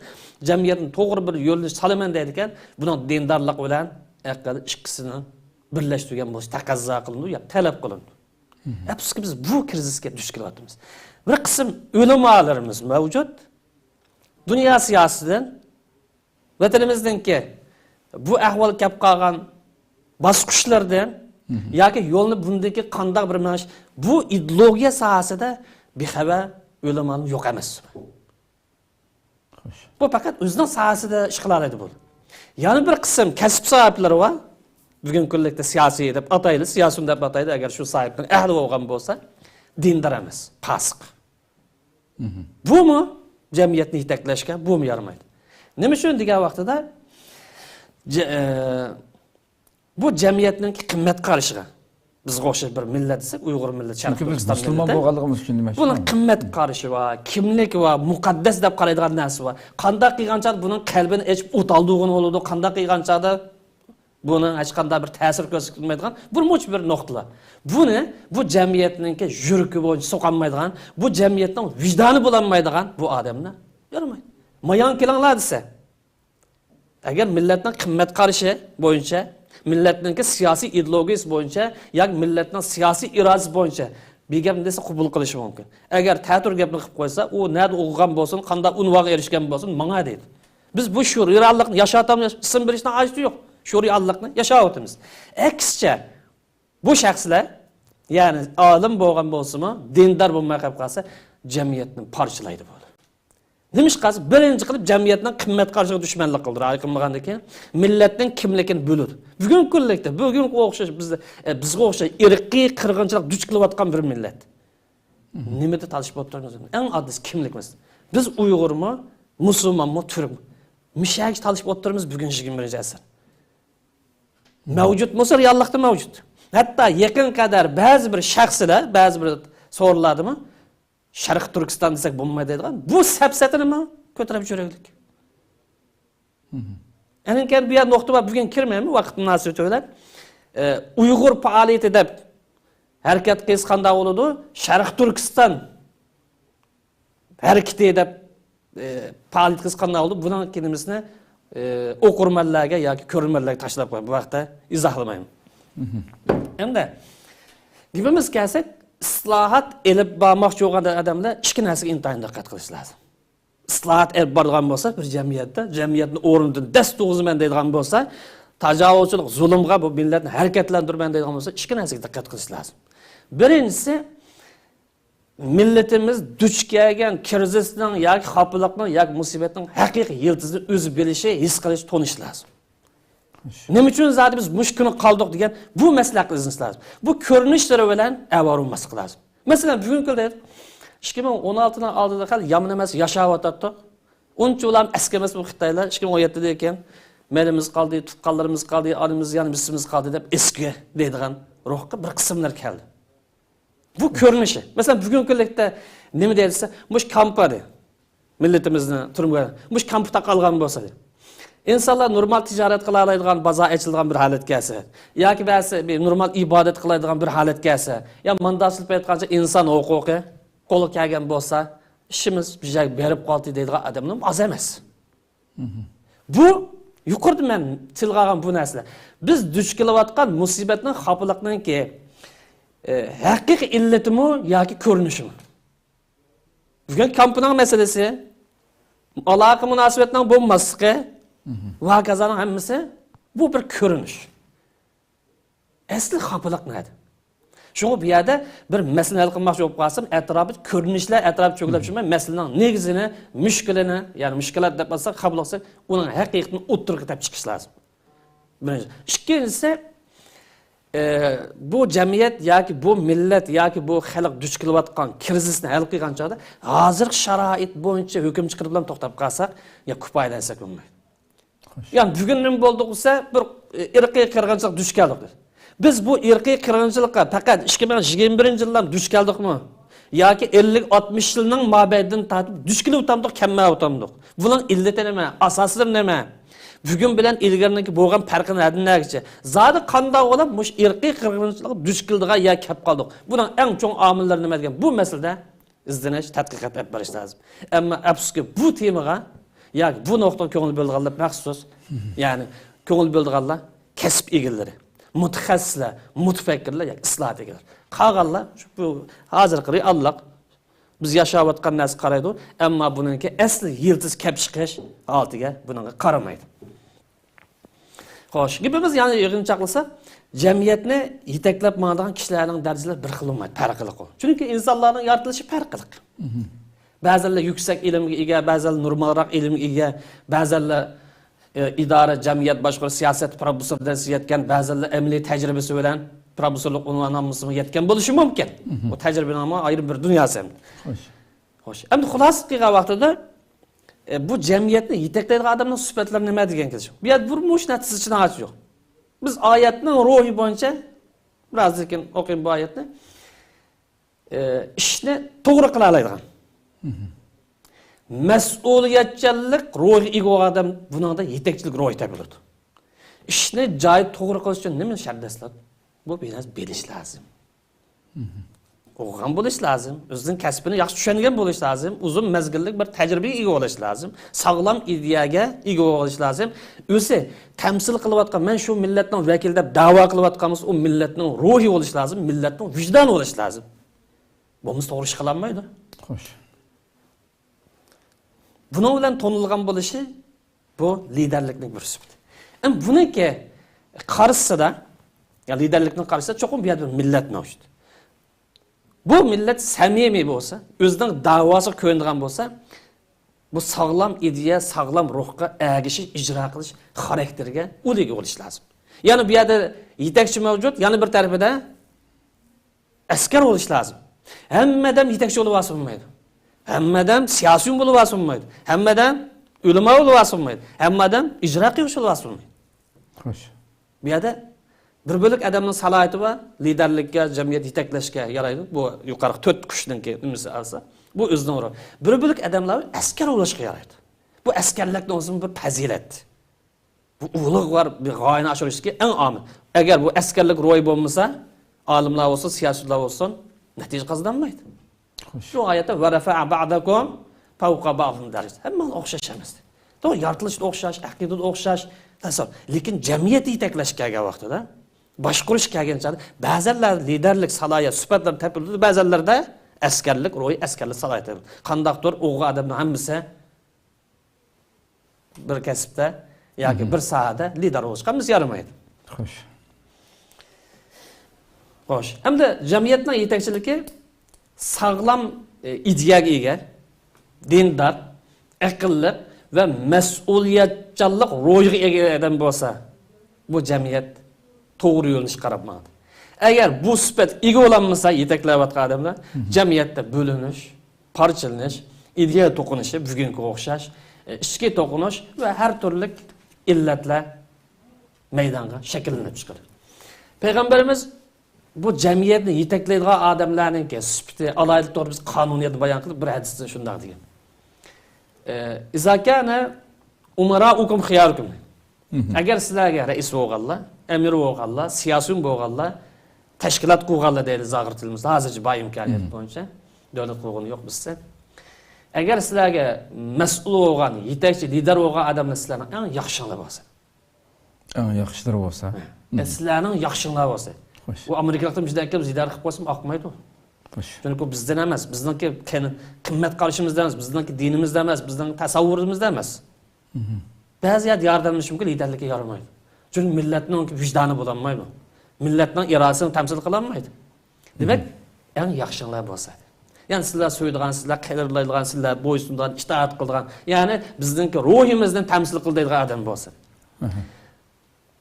jamiyatni to'g'ri bir yo'lga solaman deydi ekan, buning dindorlik bilan aql ikkisini birlashtirgan bo'lish taqozo qilindi, yoki talab qilindi. Afsuski biz bu krizisga duch kelyapmiz. Bir qism ulamolarimiz mavjud. Dünya siyosidan vatanimizdagi bu ahvol kelib qolgan bosqichlardan yoki yo'lni bundagi qanday bir mash bu ideologiya sohasida bexabar ulamolar yo'q emas. Bu faqat o'zining sohasida ish qiladi bu. Yana bir qism kasb sohiblari bor. Bugun kunlikda siyosiy deb atayli, siyosiy deb ataydi agar shu sohibning ahli bo'lgan bo'lsa, dindor emas, fasiq. Bu mu jamiyatni yetaklashga bu mu yaramaydi? Nima uchun degan vaqtida bu jamiyatning qimmat qarashiga bizga o'xshash bir millat desak, Uyg'ur millati, Sharq Turkiston millati. Musulmon bo'lganligimiz uchun demoqchi. Buning qimmat qarashi va kimlik va muqaddas deb qaraydigan narsa va qanday qilgancha buning qalbini ochib o'taldig'ini bo'ladi, qanday qilganchada buni hech qanday bir ta'sir ko'rsatmaydigan bir nuqtalar. Buni bu jamiyatning yuragi bo'yicha so'qolmaydigan, bu jamiyatning vijdoni bo'lolmaydigan bu odamni yaramaydi. Mayon kelinglar desa, agar millatning qimmat qarashi bo'yicha, millatning siyosiy ideologiyasi bo'yicha yoki millatning siyosiy irodasi bo'yicha bir gap desa qabul qilish mumkin. Agar ta'tur gapni qilib qo'ysa, u nada o'qigan bo'lsin, qanday unvonga erishgan bo'lsin, menga deydi. Biz bu shuriyalikni yashatamiz, ism berishdan ajiz yo'q. Şuriallıkni yaşayotimiz. Aksicha bu shaxslar, ya'ni olim bo'lgan bo'lsa-mu, dindor bo'lmay qolib qolsa, jamiyatni parchalaydi bu. Nima ish qilsa, birinchi qilib jamiyatning qimmat qarshiga dushmanlik qildi. Ayqilmagandan keyin millatning kimligini bo'ladi. Bugun kunlikda, bugun o'xshash bizga o'xshash irqiy qirg'inchilik duch kelayotgan bir millat. Nimada talashib o'tiramiz? Eng oddiy kimlikmiz. Biz Uyg'urmi, musulmonmi, turkmi? Mishak talashib o'tiramiz bugun 21-asr. Mavjud bo'lsa, reallikda mavjud. Hatto yaqin qadar ba'zi bir shaxslar, ba'zi bir so'rladimi? Sharq Turkiston desak bo'lmaydi deydigan. Bu sapsatinimi ko'tarib yuraylik. Endi bu yer nuqta bugun kirmaymi? Vaqt munosabati bilan Uyg'ur faoliyati deb harakat qilsa qanday bo'ladi? Sharq Turkiston harakati deb faoliyat qilsa qanday bo'ladi? Buning kelimesini o'qirmanlarga yoki ko'rmanlarga tashlab qo'yib bu vaqtda izohlamayman. Endi deymiz kelsak, islohot elib bormoqchi bo'lgan odamlar ikki narsaga intayin diqqat qilish lozim. Islohot elib borgan bo'lsa, bir jamiyatda, jamiyatni o'rnidan dast to'g'izman deydigan bo'lsa, tajovuzchilik, zulmga bu millatni harakatlantirman deydigan bo'lsa, ikki narsaga diqqat qilish lozim. Birinchisi, milletimiz duch kelgan krizisning yoki xafalikning yoki musibatning haqiqiy yiltizini o'zi bilishi, his qilish, tonish lozim. Nima uchun zodi biz mushkuni qoldik degan bu masala qilishimiz lozim. Bu ko'rinishlari bilan avorunmaslik lozim. Masalan, bugun kunda 2016'dan aldığı hal yaman emas yaşavatatdık. Uncha ulam eskimas bu Xitoylar 2017'de ekan melimiz qoldi, tutqanlarimiz qoldi, animiz yani misimiz qoldi deb eski deydigan ruhga bir qismlar keldi. Bu ko'rinishi. Masalan, bugungi kunlikda nima deyilsa, mush kampani millatimizni turmuga, mush kampda qolgan bo'lsa, insonlar normal tijorat qila oladigan, bozor ochiladigan bir holat kelsa, yoki ba'zi bir normal ibodat qiladigan bir holat kelsa, ya mandasilib aytgancha inson huquqi qo'lga kelgan bo'lsa, ishimiz bizga berib qoldi deydigan odamlar oz emas. Bu yuqorida men tilg'agan bu narsa. Biz duch kelayotgan musibatning, xafalikninki haqiqiy illatimi yoki ko'rinishimi? Bugun kampaniya masalasi, aloqa munosabatning bo'lmasligi va kazaning hammasi bu bir ko'rinish. Asli xafalik nima? Şunu bir yerde bir mesele hal qilmoqchi bo'lib qolsam, atrofı ko'rinishlar atrofı cho'g'lab shunday masalaning negizini, mushkulini, ya'ni mushkulat deb olsak, qabul qilsak, uning haqiqatini o'ttirib deb chiqish lozim. Birinchi. Ikkinchisi, bu jamiyat yoki bu millat yoki bu xalq duch kelayotgan krizisni hal qilgan chog'da hozirgi sharoit bo'yicha hukm chiqarib bilan to'xtab qolsak, ya kupaylansak bo'lmaydi. Yani bugun nima bo'ldi bo'lsa, bir irqiy qirg'inchilik duch keldik. Biz bu irqiy qirg'inchilikqa faqat 2021-yildan duch keldikmi? Yoki 50-60 yilning mabaydidan tatib duch kelib o'tamdik, kamma o'tamdik. Buning illati nima? Asoslari nima? Bugun bilan ilgariniki bo'lgan farqi nima? Zodi qanday bo'lib mush irqiy qirg'inchilik duch keldigan ya kep qoldik. Buning eng chong omillari nima degan? Bu masalada izdenish, tadqiqot qilib berish lozim. Ammo afsuski bu temaga yoki bu nuqtaga ko'ngil bo'lganlar maxsus, ya'ni ko'ngil bo'lganlar kasb egalari, mutaxassislar, mutafakkirlar yoki islohotchilar. Qolganlar bu hozirgi reallik biz yashayotgan narsa qaraydi, ammo buningki asli yildiz kelib chiqish holatiga bunga qaramaydi. Xo'sh, gapimiz yana yig'inchoqlasa, jamiyatni yetaklab boradigan kishilarning darajalari bir xil bo'lmaydi, farqli. Chunki insonlarning yaratilishi farqli. Ba'zilar yuksak ilmga ega, ba'zilar normalroq ilmga ega, ba'zilar idora, jamiyat boshqaruv, siyosat professordan yetgan, ba'zilar amaliy tajribasi bilan professorlik unvonini yetgan bo'lishi mumkin. Bu tajribaning ayrı bir dunyosi. Xo'sh. Endi xulosa qilgan vaqtida bu jamiyatni yetaklaydigan odamning sifatlari nima degan kelishim. Bu yer bir mush natijasini ochib yo'q. Biz oyatning ruhi bo'yicha biroz keyin o'qiymiz bu oyatni. Ishni to'g'ri qila oladigan. Mas'uliyatchanlik ruhi ega odam buningda yetakchilik ruhi topiladi. Ishni joyi to'g'ri qilish uchun nima shart-sharoitlar? Bu biraz bilish lazım. O'qigan bo'lish lazım. O'zining kasbini yaxshi tushungan bo'lish lazım. Uzun mezgillik bir tajribaga ega bo'lish lazım. Sog'lom ideyaga ega bo'lish lazım. O'zi tamsil qilayotgan, men shu millatning vakili deb da'vo qilayotganmiz, u millatning ruhi bo'lish lazım, millatning vijdoni bo'lish lazım. Bunimiz to'g'ri ish qilinmaydi. Xo'sh. Buning bilan tonilgan bo'lishi bu liderlikning bir sifati. Buniki qarshisida, ya liderlikning qarshisida cho'qim bir millat mavjud. Bu millat samimiy bo'lsa, o'zining da'vosi ko'ndigan bo'lsa, bu sog'lom ideya, sog'lom ruhga ergishish, ijro qilish xarakteriga o'liga bo'lish lozim. Ya'ni bu yerda yetakchi mavjud, yana bir tarafida askar bo'lish lozim. Hammadan yetakchi bo'lib olmaydi. Hammadan siyosiy bo'lib olmaydi. Hammadan ulamo bo'lib olmaydi. Hammadan ijro qiluvchi bo'lib olmaydi. Xo'sh. Bu yerda bir bölük adamın salohiyati va liderlikka, jamiyat yetaklashga yaraydi. Bu yuqori 4 kuchninki nimasi alsa, bu o'zining o'rni. Bir bölük adamlar askar bo'lishga yaraydi. Bu askarlikning o'zi bir fazilat. Bu ulug' var bir g'oyani oshirishga eng omil. Agar bu askarlik ro'y bo'lmasa, olimlar bo'lsa, siyosatchilar bo'lsin, natija qozonmaydi. Shu oyatda va rafa'a ba'dakum fawqa ba'din daraj. Hamma o'xshash emas. To'g'ri, yaratilish o'xshash, aqidada o'xshash, tasavvur. Lekin jamiyat yetaklashga kelgan vaqtida boshqarish kelgancha ba'zilar liderlik salohiyat sifatlar topildi, ba'zilarda askarlik ro'y, askarlik salohiyati. Qandaqdir o'g'il odamning hammasi bir kasbda yoki bir sohada lider bo'lishga yaramaydi. Xo'sh. Xo'sh. Hamda jamiyatning yetakchiligi sog'lom ideyaga ega, dindor, aqlli va mas'uliyatchanlik ruhiga ega odam bo'lsa, bu jamiyat to'g'ri yo'lni qarabmaydi. Agar bu sifat ega bo'lanmasa, yetaklayotgan odamlar jamiyatda bo'linish, parçalanish, ideya to'qinishi bugunga o'xshash, ichki to'qinish va har turli illatlar maydonga shakllanib chiqadi. Payg'ambarimiz bu jamiyatni yetaklaydigan odamlarning sifati alayli to'g'ri biz qonuniyatni bayon qilib bir hadisda shunday degan. Izakana umaraukum khiyarukum. Agar sizlarga rais bo'lganlar, amir bo'lganlar, siyosiy bo'lganlar, tashkilot qurganlar deydi zag'ir tilimizda, hozircha bor imkoniyat bo'yicha davlat qurgani yo'q bizda. Agar sizlarga mas'ul bo'lgan, yetakchi, lider bo'lgan odamlar sizlarning eng yaxshilar bo'lsa. Eng yaxshilar bo'lsa. Sizlarning yaxshilar bo'lsa. Bu Amerikaliklar bizdan kim lider qilib qo'ysam oqmaydi. Chunki bizdan emas, bizningki qimmat qarashimizdan emas, bizningki dinimizdan emas, bizning tasavvurimizdan emas. Ba'ziyat yordamlash mumkin, liderlikka yaramaydi. Chunki millatning vijdoni bo'lolmaydi. Millatning irodasini tamsil qila olmaydi. Demak, eng yaxshilar bo'lsa. Ya'ni sizlar so'ydigan, sizlar qadrlaydigan, sizlar bo'ysundan, itoat qiladigan, ya'ni bizningki ruhimizni tamsil qiladigan odam bo'lsa.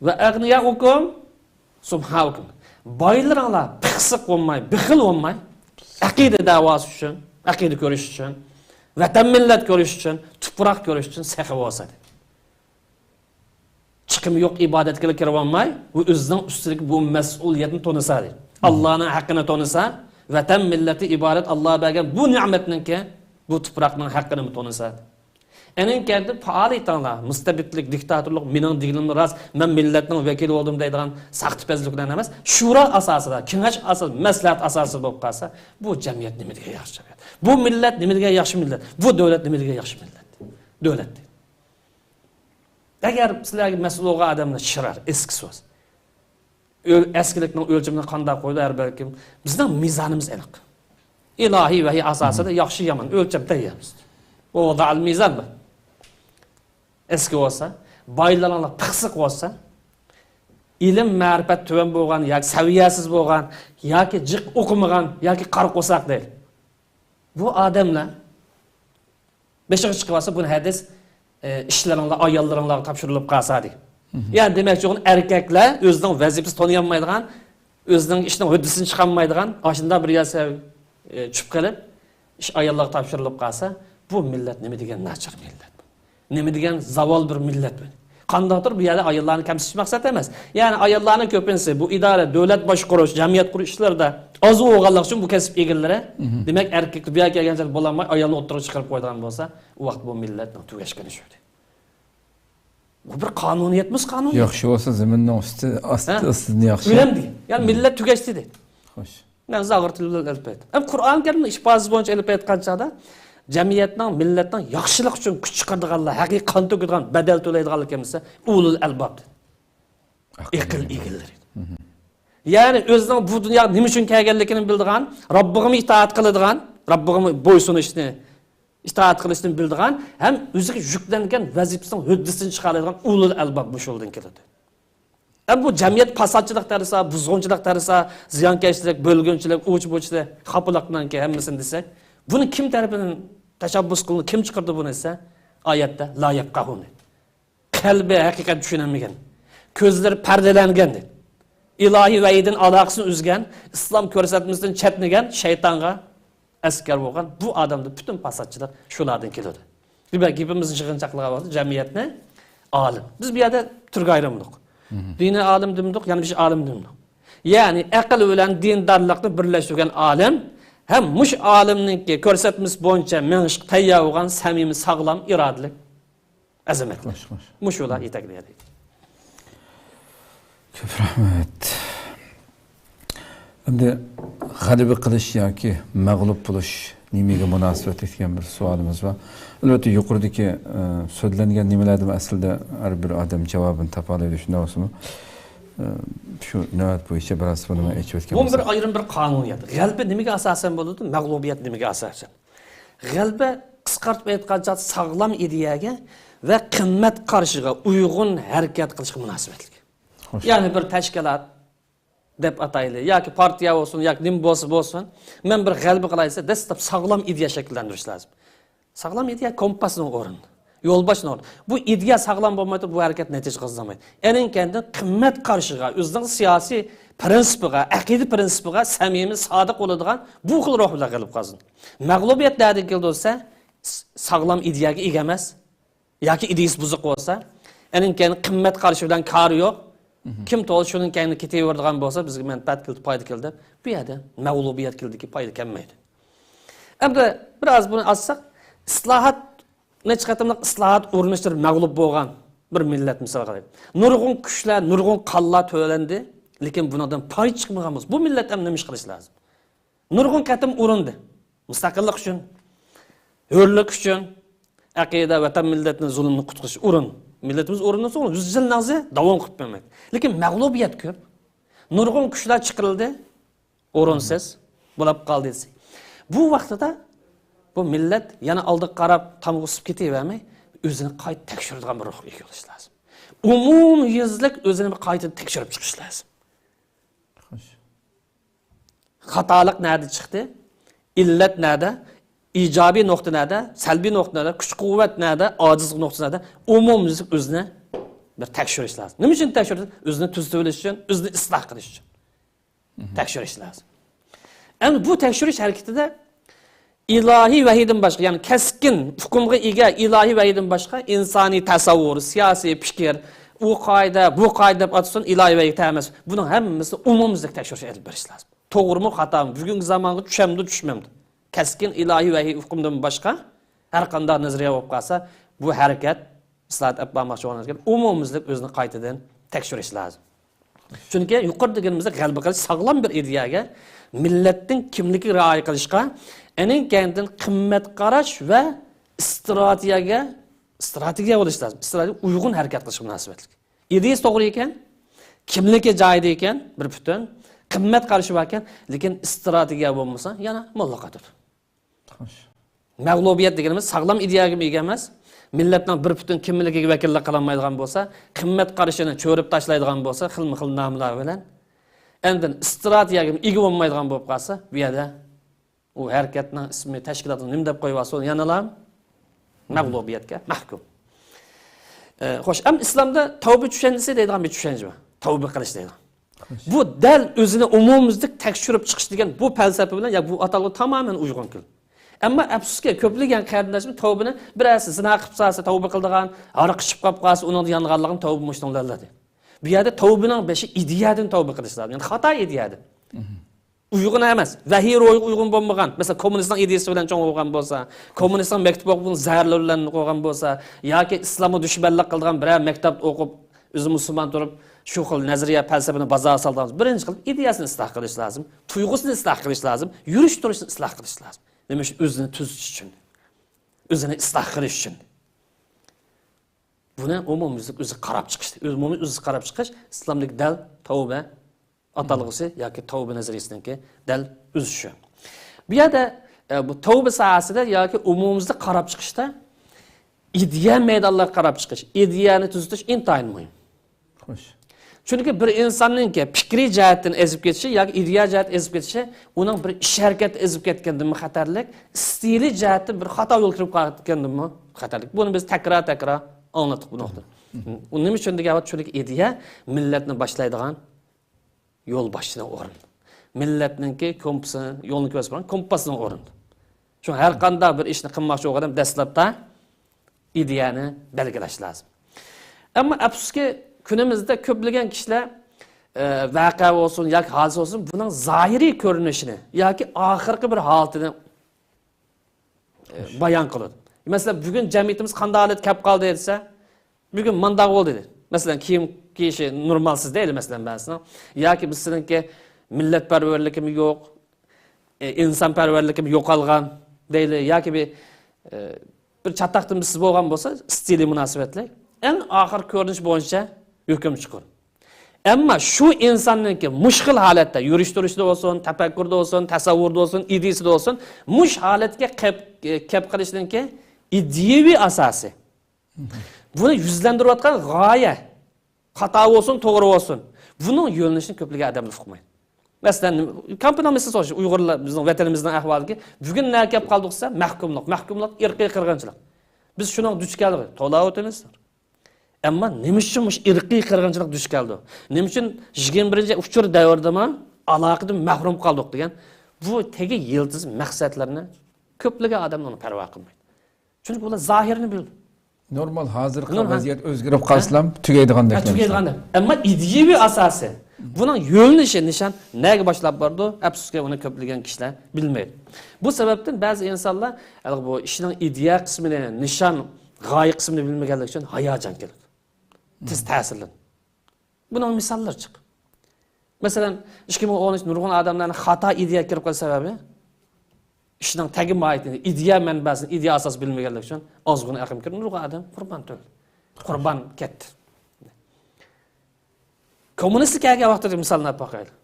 Va aghniyaukum subhanakum. Boylaringlar piqsiq bo'lmay, bixil bo'lmay, aqida da'vosi uchun, aqida ko'rish uchun, vatan millat ko'rish uchun, tuproq ko'rish uchun saxiy bo'lsa. Chiqimi yo'q ibodatga kirib olmay, u o'zining ustidagi bu mas'uliyatni to'nisa. Allohning haqqini to'nisa, vatan millati iborat Alloh bergan bu ne'matninki, bu tuproqning haqqini to'nisa. Enin kendi faaliyetinler, mustabidlik, diktatörlük, mening dilim ras, men millatning vakili oldum deydigan saxtipazlikdan emas, shura asosida, kengash asosida, maslahat asosida bo'lib qolsa, bu jamiyat nimaga yaxshi jamiyat. Bu millat nimaga yaxshi millat. Bu davlat nimaga yaxshi millat. Davlat. Agar sizlarga mas'ul bo'lgan odamlar shirar, eski so'z. Eskilikning o'lchimini qanday qo'ydi har balkim bizning mizonimiz aniq. Ilohiy vahiy asosida yaxshi yomon o'lcham tayyormiz. Bu vadal mizon bu. Eski olsa, baylarlar piqsiq olsa, ilim ma'rifat tuvan bo'lgan yoki saviyasiz bo'lgan yoki jiq o'qimagan yoki qarqo'saq deydi. Bu odamlar beshiga chiqib olsa, bu hadis ishlaringlar, ayollaringlarga topshirilib qolsa deydi. Ya'ni demakchi o'g'il erkaklar o'zining vazifasini tanıy olmaydigan, o'zining ishining huddisini chiqarmaydigan, ashunda bir yasa tushib qolib, ish ayollarga topshirilib qolsa, bu millat nima degan nachar millat. Nima degan zavol bir millat bu. Qandaydir bu yerda ayollarni kamsitish maqsad emas. Ya'ni ayollarning ko'pincha bu idora, davlat boshqarish, jamiyat qurish ishlarida oz o'g'illar uchun bu kasb egallari, demak erkak bu yerga kelgancha bo'lolmay ayolni o'ttirib chiqarib qo'ygan bo'lsa, u vaqt bu millatning tugashgani shu. Bu bir qonuniyatimiz qonun. Yaxshi bo'lsa zaminning ustini yaxshi. Bilamdi. Ya'ni millat tugashdi dedi. Xo'sh. Men zag'ir tilda ilib aytdim. Ham Qur'on karimning ifozi bo'yicha ilib aytganchada jamiyatning, millatning yaxshilik uchun kuch chiqaradiganlar, haqiqiy qon to'kadigan, badal to'laydiganlar kimsa, ulul albab. Aql egillari. Ya'ni o'zining bu dunyoga nima uchun kelganligini bildigan, Robbig'im itoat qiladigan, Robbig'im bo'ysunishni, itoat qilishni bildigan, ham o'ziga yuklangan vazifasining huddisini chiqaradigan ulul albab mushuldan keladi. Bu jamiyat fasodchilik tarisa, buzg'unchilik tarisa, ziyonkashlik, bo'lgunchilik, o'ch-bo'chlik, xapolikdan keyin hammasini desak, buni kim tarafidan tashabbus qildi, kim chiqardi buni esa oyatda la yaqahun. Qalbi haqiqat tushunamagan, ko'zlari pardalangan deb. Ilohiy va'idin aloqasini uzgan, islom ko'rsatmasidan chatnagan shaytonga askar bo'lgan bu odamning butun fasodchilik shulardan keladi. Demak, gapimizning yig'inchoqligi bo'ldi, jamiyatni olim. Biz bu yerda turga ayiramiz. Dini olim dedik, yana bir olim dedik. Ya'ni aql bilan dindorlikni birlashtirgan olim hem muş alimninki ko'rsatmasi bo'yicha mengish tayyor bo'lgan samimiy sog'lom irodali azamatli. Mush ular yetaklaydi. Ko'p rahmat. Endi g'alaba qilish yoki mag'lub bo'lish nimaga munosabat etgan bir savolimiz bor. Albatta yuqoridagi so'zlangan nimalardan aslida har bir odam javobini topa oladi, shunday bo'lsa-mu? Şu nöbet bu işe biraz bunu geçiyorken. Bu bir ayrım bir kanuniyat. G'alaba nimaga asosan bo'ladi, mag'lubiyat nimaga asosan. G'alaba qisqartib aytgancha sog'lom ideyaga va qimmat qarishiga uyg'un harakat qilishga munosabatli. Ya'ni bir tashkilot deb atayli yoki partiya bo'lsin yoki nim bo'lsin, men bir g'alaba qilaysa, dastlab sog'lom ideya shakllantirish lozim. Sog'lom ideya kompasning o'rni. Yo'lboshni o'rni. Bu ideya sog'lom bo'lmaydi, bu harakat natija qozonmaydi. Enin kendi qimmat qarishiga, o'zining siyosiy prinsipiga, aqida prinsipiga samimiy, sodiq bo'ladigan bu xil ruh bilan qilib qolsin. Mag'lubiyat nereden keldi olsa, sağlam ideyaga ega emas yoki ideyasi buzuq bo'lsa, uning keyin qimmat qarishi bilan kari yo'q. Kim to'g'ri shuning keyin ketaveradigan bo'lsa, bizga manfaat keldi, foyda keldi. Bu yerda mag'lubiyat keldiki, foyda kelmaydi. Endi biraz buni alsak, islohot necha qatimliq islohot urinishtirib mag'lub bo'lgan bir millat misol qilaylik. Nurg'un kuchlar, nurg'un qonlar to'landi, lekin bundan foyda chiqmagan bo'lsa, bu millat ham nima ish qilish lozim? Nurg'un qatim urindi. Mustaqillik uchun, hurlik uchun, aqida, vatan millatning zulmini qutqizish urin. Milletimiz urindan so'ng 100 yil nazi davom qilib bermoqda. Lekin mag'lubiyat ko'p. Nurg'un kuchlar chiqarildi, o'rinsiz bo'lib qoldi. Bu vaqtida bu millat yana oldiga qarab tamg'usib ketavermay, o'zini qayta tekshiradigan bir ruhga ega bo'lish lozim. Umumyuzlik o'zini qayta tekshirib chiqish lozim. Xatolik nerede chiqdi? İllet nerede? İcabi nokta nerede? Selbi nokta nerede? Kuch quvvat nerede? Acizlik nokta nerede? Umumyuzlik o'zini bir tekshirish lozim. Nima uchun tekshirish? O'zini tuzatib olish uchun, o'zini isloh qilish uchun. Tekshirish lozim. Endi bu tekshirish harakatida ilahi vahiydan boshqa, ya'ni keskin hukmga ega ilahi vahiydan boshqa insoniy tasavvur, siyosiy fikr, u qoida, bu qoida deb atsin ilahi vahiy emas. Buning hammasi umumyuzlik tekshirish olib berish lozim. To'g'rimi, xatomi, bugungi zamonga tushamdi, tushmamdi. Keskin ilahi vahiy hukmdan boshqa har qanday nazariya bo'lib qolsa, bu harakat islohot etmoqchi bo'lgan umumyuzlik o'zini qaytadan tekshirish lozim. Chunki yuqorida deganimizda g'alaba qilish sog'lom bir ideyaga, millatning kimligiga rioya qilishga, uning kendidan qimmat qarash va strategiya bo'lish lozim. Strategiya uyg'un harakat qilish munosabatli. Ideyasi to'g'ri ekan, kimligi joyida ekan, bir butun qimmat qarashi bor ekan, lekin strategiya bo'lmasa, yana mollaqadir. Mag'lubiyat deganimiz sog'lom ideyaga ega emas, millatning bir butun kimligiga vakillik qilolmaydigan bo'lsa, qimmat qarashini cho'rib tashlaydigan bo'lsa, xilma-xil nomlar bilan endi strategiyaga ega bo'lmaydigan bo'lib qolsa, bu yerda u harakatning ismi, tashkilotini nima deb qo'yib olsa, yana mag'lubiyatga mahkum. Xo'sh, ham islomda tavba tushunchasi deydigan bir tushuncha bor. Tavba qilish deydigan. Bu dal o'zini umumyuzlik tekshirib chiqish degan bu falsafa bilan ya bu atalg'i tamoman uyg'un keldi. Ammo afsuski ko'plagan qarindoshim tavbani birasi zina qilib qolsa tavba qildigan, ariq ichib qolib qolsa, uning yonganligini tavba mushtonlardi. Bu yerda tavbaning beshi ideyadan tavba qilish lozim. Ya'ni xato ideyadir. Uyg'un emas, vahiy ro'yiga uyg'un bo'lmagan. Masalan, kommunistning ideyasi bilan cho'ng bo'lgan bo'lsa, kommunistning maktab o'qib zararlarni qo'ygan bo'lsa, yoki islomga dushmanlik qilgan biror maktab o'qib, o'zi musulmon turib, shu xil nazariya falsafani bozorga solgan. Birinchi qilib ideyasini isloh qilish lozim, tuyg'usini isloh qilish lozim, yurish turishini isloh qilish lozim. Nima uchun? O'zini tuzish uchun. O'zini isloh qilish uchun. Buni umumyuzlik o'zi qarab chiqishdi. Umumiy o'zi qarab chiqish islomlik dal tavba atalg'isi yoki tavba nazariyasiniki dal o'zi shu. Bu yerda bu tavba sohasida yoki umumyuzlik qarab chiqishda ideya maydonlarga qarab chiqish, ideyani tuzitish intayin muhim. Xo'sh. Chunki bir insonning fikriy jihatdan ezib ketishi yoki ideya jihat ezib ketishi, uning bir ish harakati ezib ketgandan xatarlik, stili jihatdan bir xato yo'l kirib qolgandan xatarlik. Buni biz takror anlatdik bu nuqtada. Uning uchun degan chunki ideya millatni boshlaydigan yo'l boshchidan o'rin. Millatningki kompasini, yo'lni ko'rsatgan kompasning o'rin. Shu har qanday bir ishni qilmoqchi bo'lgan dastlabda ideyani belgilash lozim. Ammo afsuski kunimizda ko'plagan kishilar voqea bo'lsin yoki hodisa bo'lsin, buning zohiriy ko'rinishini yoki oxirgi bir holatini bayon qiladi. Masalan, bugun jamiyatimiz qanday holat kelib qoldi desa, bugun mandaq bo'ldi dedi. Masalan, kiyim kiyishi normalsiz deydi masalan ba'zida. Yoki bizninki millatparvarligimiz yo'q, insonparvarligimiz yo'qolgan deydi yoki bir chataqtimsiz bo'lgan bo'lsa, stili munosabatli. Eng oxir ko'rinish bo'yicha hukm chiqar. Ammo shu insonningki mushkil holatda yurish turishda bo'lsin, tafakkurda bo'lsin, tasavvurda bo'lsin, ideyasida bo'lsin, mush holatga kelib qilishningki ideyaviy asosi. Buni yuzlantirayotgan g'oya xato bo'lsin, to'g'ri bo'lsin. Buning yo'llanishini ko'pliga odamlar uqmaydi. Masalan, komponentimiz so'sh Uyg'urlar bizning vatanimizning ahvoliga bugun nima kelib qoldi desa, mahkumlik, irqiy qirg'inchilik. Biz shuni duch keldik, to'la o'tamiz. Ama nima uchun irqiy qirg'inchilik duch keldi? Nima uchun 21-uchur davrda aloqadan mahrum qoldik degan bu tegi yıldız maqsadlarni ko'plagan odamlar uni parvo qilmaydi. Chunki ular zohirni biladi. Normal hozirgi vaziyat o'zgarib qolsa tugaydigandek. Tugaydiganda. Ammo ideyaviy asosi buning yo'linishi nishon nega boshlab bordi? Afsuski uni ko'plagan kishilar bilmaydi. Bu sababdan ba'zi insonlar bu ishning ideya qismini, nishon, g'oya qismini bilmaganligi uchun hayajon keladi. Tez ta'sirlan. Bunun misollar chiq. Masalan, 2013 nurg'un odamlarning xato ideya kirib qolish sababi ishning tagi mohiyatini, ideya manbasini, ideya asos bilmaganligi uchun ozg'ina aqim kirib nurg'un odam qurban ketdi. Kommunist kelgan vaqtda misolni olib boqaylik.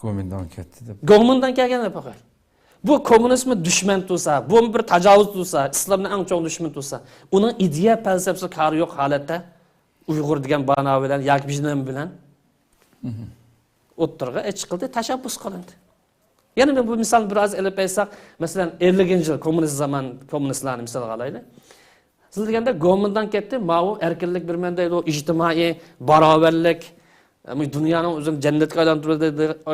Go'mindan ketdi deb. Go'mindan kelganini boqaylik. Bu kommunizmni dushman tutsa, bu bir tajovuz tutsa, islomning eng chong dushman tutsa, uning ideya falsafasi kari yo'q holatda Uyg'ur degan bano bilan yoki biznem bilan o'ttirga chiqildi, tashabbus qilindi. Yana men bu misolni biroz ilib aytsak, masalan 50-yil kommunist zaman kommunistlarni misolga olaylik. Siz deganda Go'mindan ketdi, ma'u erkinlik birman deydi, ijtimoiy barobarlik, dunyoning o'zini jannatga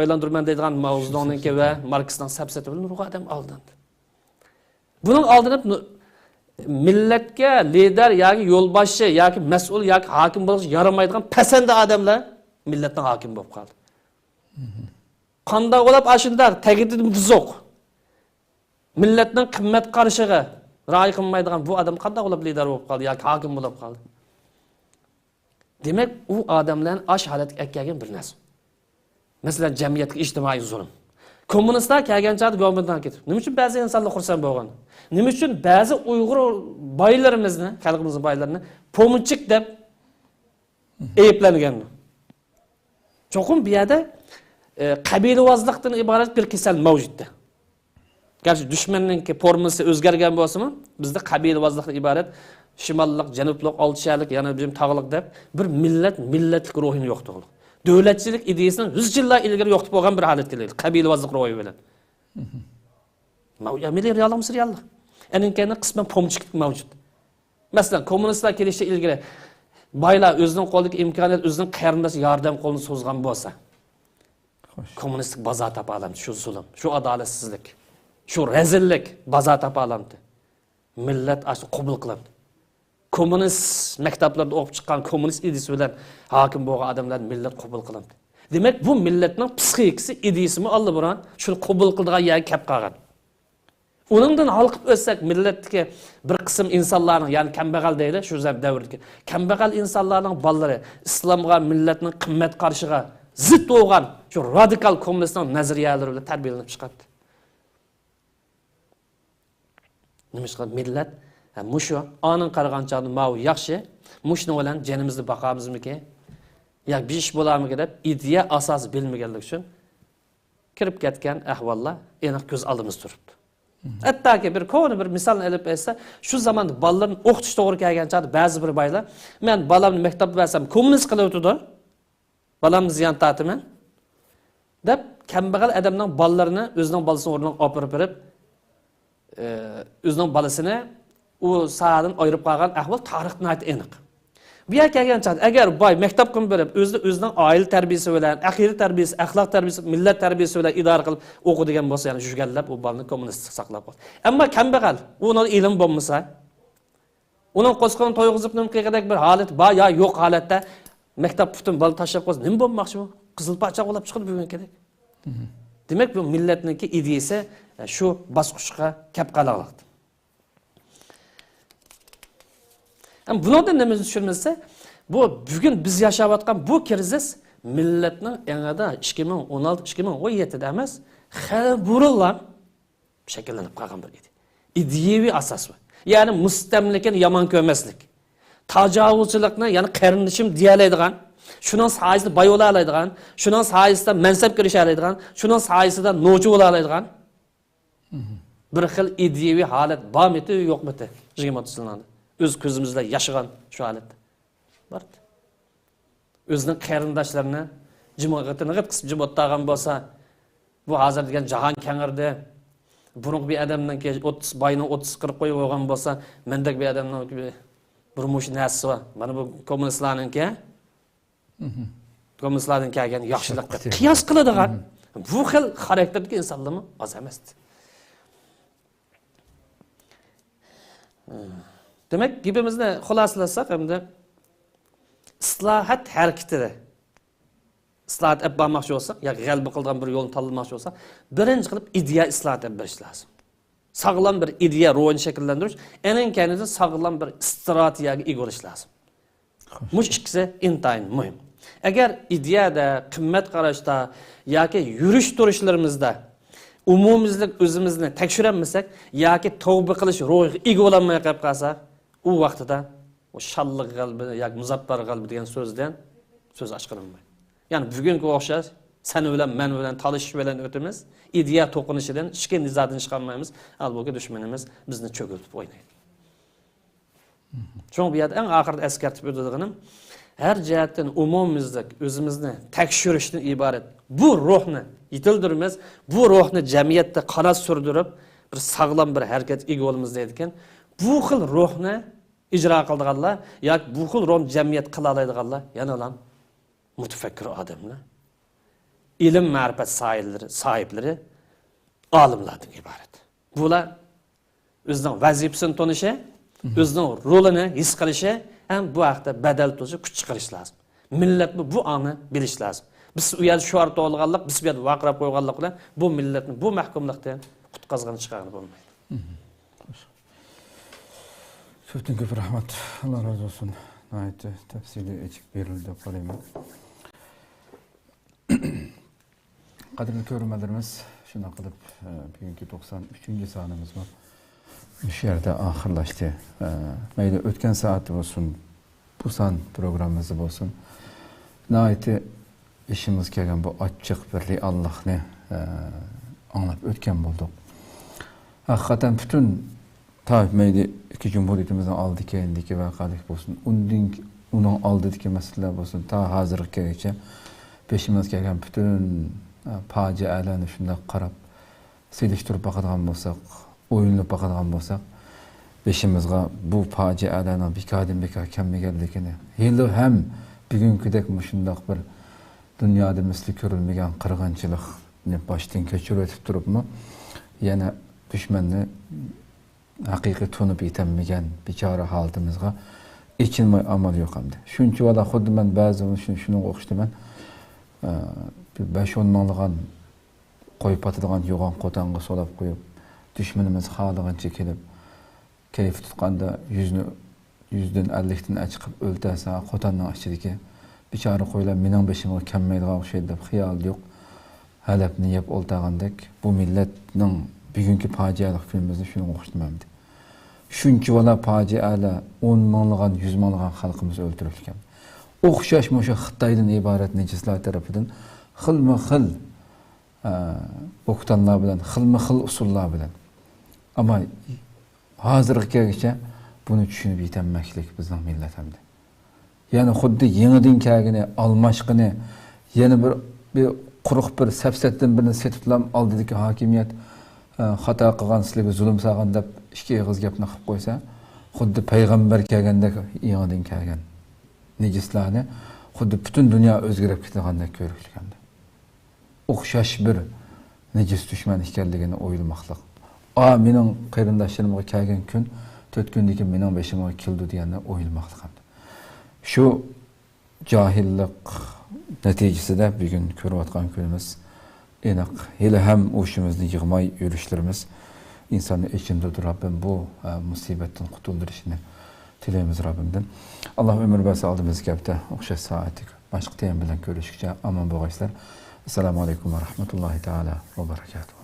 aylantirman deydigan mavzudoniki va Marksning safsati bilan nurg'un odam oldindi. Buning oldinib millatga lider yoki yo'lboshchi yoki mas'ul yoki hokim bo'lish yaramaydigan pasanda odamlar millatning hokim bo'lib qoldi. Qanday bo'lib ashundaq tagida buzuq. Millatning qimmat qarashiga rioya qilmaydigan bu odam qanday bo'lib lider bo'lib qoldi yoki hokim bo'lib qoldi? Demak, u odamlarning ash holatga kelgan bir narsa. Masalan, jamiyatga ijtimoiy zulm. Kommunistlar kelgan chog'da Go'mindan ketib. Nima uchun ba'zi insonlar xursand bo'lgan? Nima uchun ba'zi Uyg'ur boylarimizni, xalqimizning boylarini pomunchik deb ayblangandi? Cho'qim bu yerda qabilavozlikdan iborat bir kasal mavjudda. Garchi dushmanning formasi o'zgargan bo'lsa-mu, bizda qabilavozlikdan iborat shimollik, janublik, oltishalik, yana bizim tog'liq deb bir millatlik ruhini yo'qdi. Davlatchilik ideyasini 100 yillar ilgari yo'qib bo'lgan bir holatga keldi. Qabilavozlik ruhi bilan. Milliy reallik reallik. Aninkani qisman pomchilik mavjud. Masalan, kommunistlar kelishga ilgari boylar o'zining qo'lidagi imkoniyat, o'zining qarindosh yordam qo'lini so'zgan bo'lsa, kommunistik bozor topa oladi, shu zulm, shu adolatsizlik, shu rezillik bozor topa oladi. Millat aslida qabul qiladi. Kommunist maktablarda o'qib chiqqan kommunist ideyasi bilan hokim bo'lgan odamlar millat qabul qiladi. Demak, bu millatning psixikasi, ideyasimi allabran shuni qabul qildigan yerga kelib qolgan. Uningdan halqib o'tsak, millatdagi bir qism insonlarning, ya'ni kambag'al deydi, shu davrdagi kambag'al insonlarning bolalari islomga, millatning qimmat qarshiga zid bo'lgan shu radikal kommunistning nazariyalari bilan tarbiyalanib chiqadi. Nima qiladi millat? Mushu aning qaraganchani mau yaxshi, mushning bilan janimizni boqamizmiki? Yo'q, bir ish bo'larmiki deb ideya asos bilmaganlik uchun kirib ketgan ahvollar aniq ko'z oldimizda turibdi. Hattoki bir ko'ni bir misolni olib aytsa, shu zamonda bolalarni o'qitish to'g'ri kelgan chog'da ba'zi bir baylar, men bolamni maktabga bersam kommunist qilib o'tdi. Bolamni ziyon tortaman deb kambag'al odamning bolalarini o'zining bolasini o'rniga olib berib, o'zining bolasini u sahadan ayırıp qalğan ahval tarixdan aniq. Bu yerga kelgan chog'da agar boy maktab qilib berib, o'zining oila tarbiyasi bilan, aqida tarbiyasi, axloq tarbiyasi, millat tarbiyasi bilan idora qilib o'qidigan bo'lsa, ya'ni shugallab u bolani kommunistik saqlab qoladi. Ammo kambag'al, uning ilm bo'lmasa, uning qo'sqon to'yg'izib nimqagadek bir holat bor yo yo'q holatda maktab butun bola tashlab qo'ysa, nima bo'lmoqchi bu? Qizil parcha bo'lib chiqib bo'lgan kerak. Demak, bu millatniki ideyasi shu bosqichga kelib qoladi. Bundan nima tushunmasa, bu bugun biz yashayotgan bu krizis millatning yanada 2016-2017 da emas, hali burunlar shakllanib qolgan bir edi. Ideyaviy asos var. Ya'ni mustamlikani yomon ko'rmaslik. Tajovuzchilikni, ya'ni qarindishim deyalaydigan, shuning soyasida boy bo'la oladigan, shuning soyasida mansab kirisha oladigan, shuning soyasida no'chi bo'la oladigan bir xil ideyaviy holat bormi-ti, yo'qmi-ti? 20 yillarda o'z ko'zimizda yashagan shu holatda bor. O'zining qarindoshlarini jimoatini qisib jimoatdagan bo'lsa, bu hozir degan jahon kengirdi. Burun bir adamdan 30 boyni 30-40 qo'yib olgan bo'lsa, mendek bir adamdan bir mush narsa var. Mana bu kommunistlarninki kommunistlardan kelgan yaxshilikqa qiyos qiladigan bu xil xarakterdagi insonlarmi oz emas. Demek gibimizni xulosalasak hamda islohot harakatida islohot olib bormoqchi bo'lsak, yoki g'alaba qilgan bir yo'lni tanlamoqchi bo'lsak, birinchi qilib ideya islohot olib berish lozim. Sağlam bir ideya ruhunu şekillendiriş, enin kendisi sağlam bir stratejiye ega bo'lish lazım. Muş ikisi intayin mühim. Eğer ideyada, kıymet qarashda yoki yurish turishlarimizda umumizlik o'zimizni tekshirolmasak yoki tavba qilish ruhiga ega bo'lmay qolib qolsak, u vaqtida o shalliq qalbi yoki muzaffar qalbi degan so'zdan so'z ochqilinmaydi. Ya'ni bugungi o'xshash sen bilan men bilan talışış bilan o'timiz, ideya to'qinishidan ishga nizodan chiqolmaymiz, albatta dushmanimiz bizni cho'kilib o'ynaydi. Cho'ng bu yerda eng oxirida eskartib o'tadiganim, har jihatdan umumimizda o'zimizni tekshirishdan iborat. Bu ruhni yitildirmiz, bu ruhni jamiyatda qara surdirib, bir sog'lom bir harakat ega bo'lamiz deydigan, bu xil ruhni ijro qiladiganlar yoki bu xil ruh jamiyat qila oladiganlar yana ular mutafakkir odamlar. İlim ma'rifat sahipleri alimlardan ibaret. Bular o'zining vazifasini tonishi, o'zining rolini his qilishi ham bu haqda badal to'shi kuch chiqarish lozim. Millat bu ani bilish lozim. Biz u yerda shuar to'g'ilganlik, biz bu yerda vaqirab qo'yganlik bilan bu millatni bu mahkumlikdan qutqazgan chiqarib bo'lmaydi. Çok ko'p rahmat. Allah razı olsun. Nayet tafsili açık berildi qo'layman. Qadrli ko'ruvchilarimiz, shuna qilib bugungi 93-chi sonimiz bor. Shu yerda oxirlashdi. Mayli o'tgan soat bo'lsin, bu son programmamiz bo'lsin. Nihoyatda ishimiz kelgan bu ochiq bir reallikni anglab o'tgan bo'ldik. Haqiqatan butun mayli ikki jumhuriyatimizning oldidagi voqelik bo'lsin, uning oldidagi masalalar bo'lsin, ta hozirgacha peşimiz kelgan butun facialarni shunday qarab selishtirib boqadigan bo'lsak, o'yinlab boqadigan bo'lsak, beshimizga bu facialarning bekor kelmaganligini, hali ham bugünkidek shunday bir dunyoda misli ko'rilmagan qirg'inchilikni boshdan kechirib o'tib turibmi, yana dushmanni haqiqiy tunib yetolmagan bechora holatimizga echinmay amal yo'q hamda. Shuncha valla xuddi men ba'zi shuni o'qishdiman. 5-10 minglagan qo'yib atadigan yo'g'on qo'tanga solab qo'yib, dushmanimiz xohlagancha kelib, kayf tutganda 100dan 50dan chiqib o'ltasa, qo'tanning ichidagi bechora qo'ylar mening beshimga kelmaydigan o'xshaydi deb xiyol yo'q. Halabni yeb o'ltagandek bu millatning bugungi fojialik filmimizni shuni o'qishtimamdi. Shuncha valla fojialar 10 minglagan, 100 minglagan xalqimiz o'ldirilgan. O'xshash musha Xitoydan iborat nejislar tarafidan xilma-xil o'qtanlar bilan, xilma-xil usullar bilan. Ammo hozirgacha buni tushunib yetolmaslik bizning millatimizda. Ya'ni xuddi yangidan kelgani, almashqini, yana bir quruq bir safsatdan birini setiblam oldidagi hokimiyat xato qilgan, sizlarga zulm qilgan deb ikki og'iz gapni qilib qo'ysa, xuddi payg'ambar kelgandek yangidan kelgan nejislarni xuddi butun dunyo o'zgarib ketgandek ko'rishgandi. O'xshash bir nejis dushman ekanligini o'ylamoqlik. Mening qarindoshlarimga kelgan kun 4 kundan keyin mening beshimga keldi deganni o'ylamoqlik. Shu johillik natijasida bugun ko'rayotgan kunimiz aniq hali ham o'shimizni yig'may yurishlarimiz insonni ichindadir. Rabbim bu musibatdan qutuldirishini tilaymiz Rabbimdan. Allah ömür versin aldığımız kapta o'xshash soatda boshqa tema bilan ko'rishguncha omon bo'linglar. Assalomu alaykum va rahmatullohi taala va barakatuh.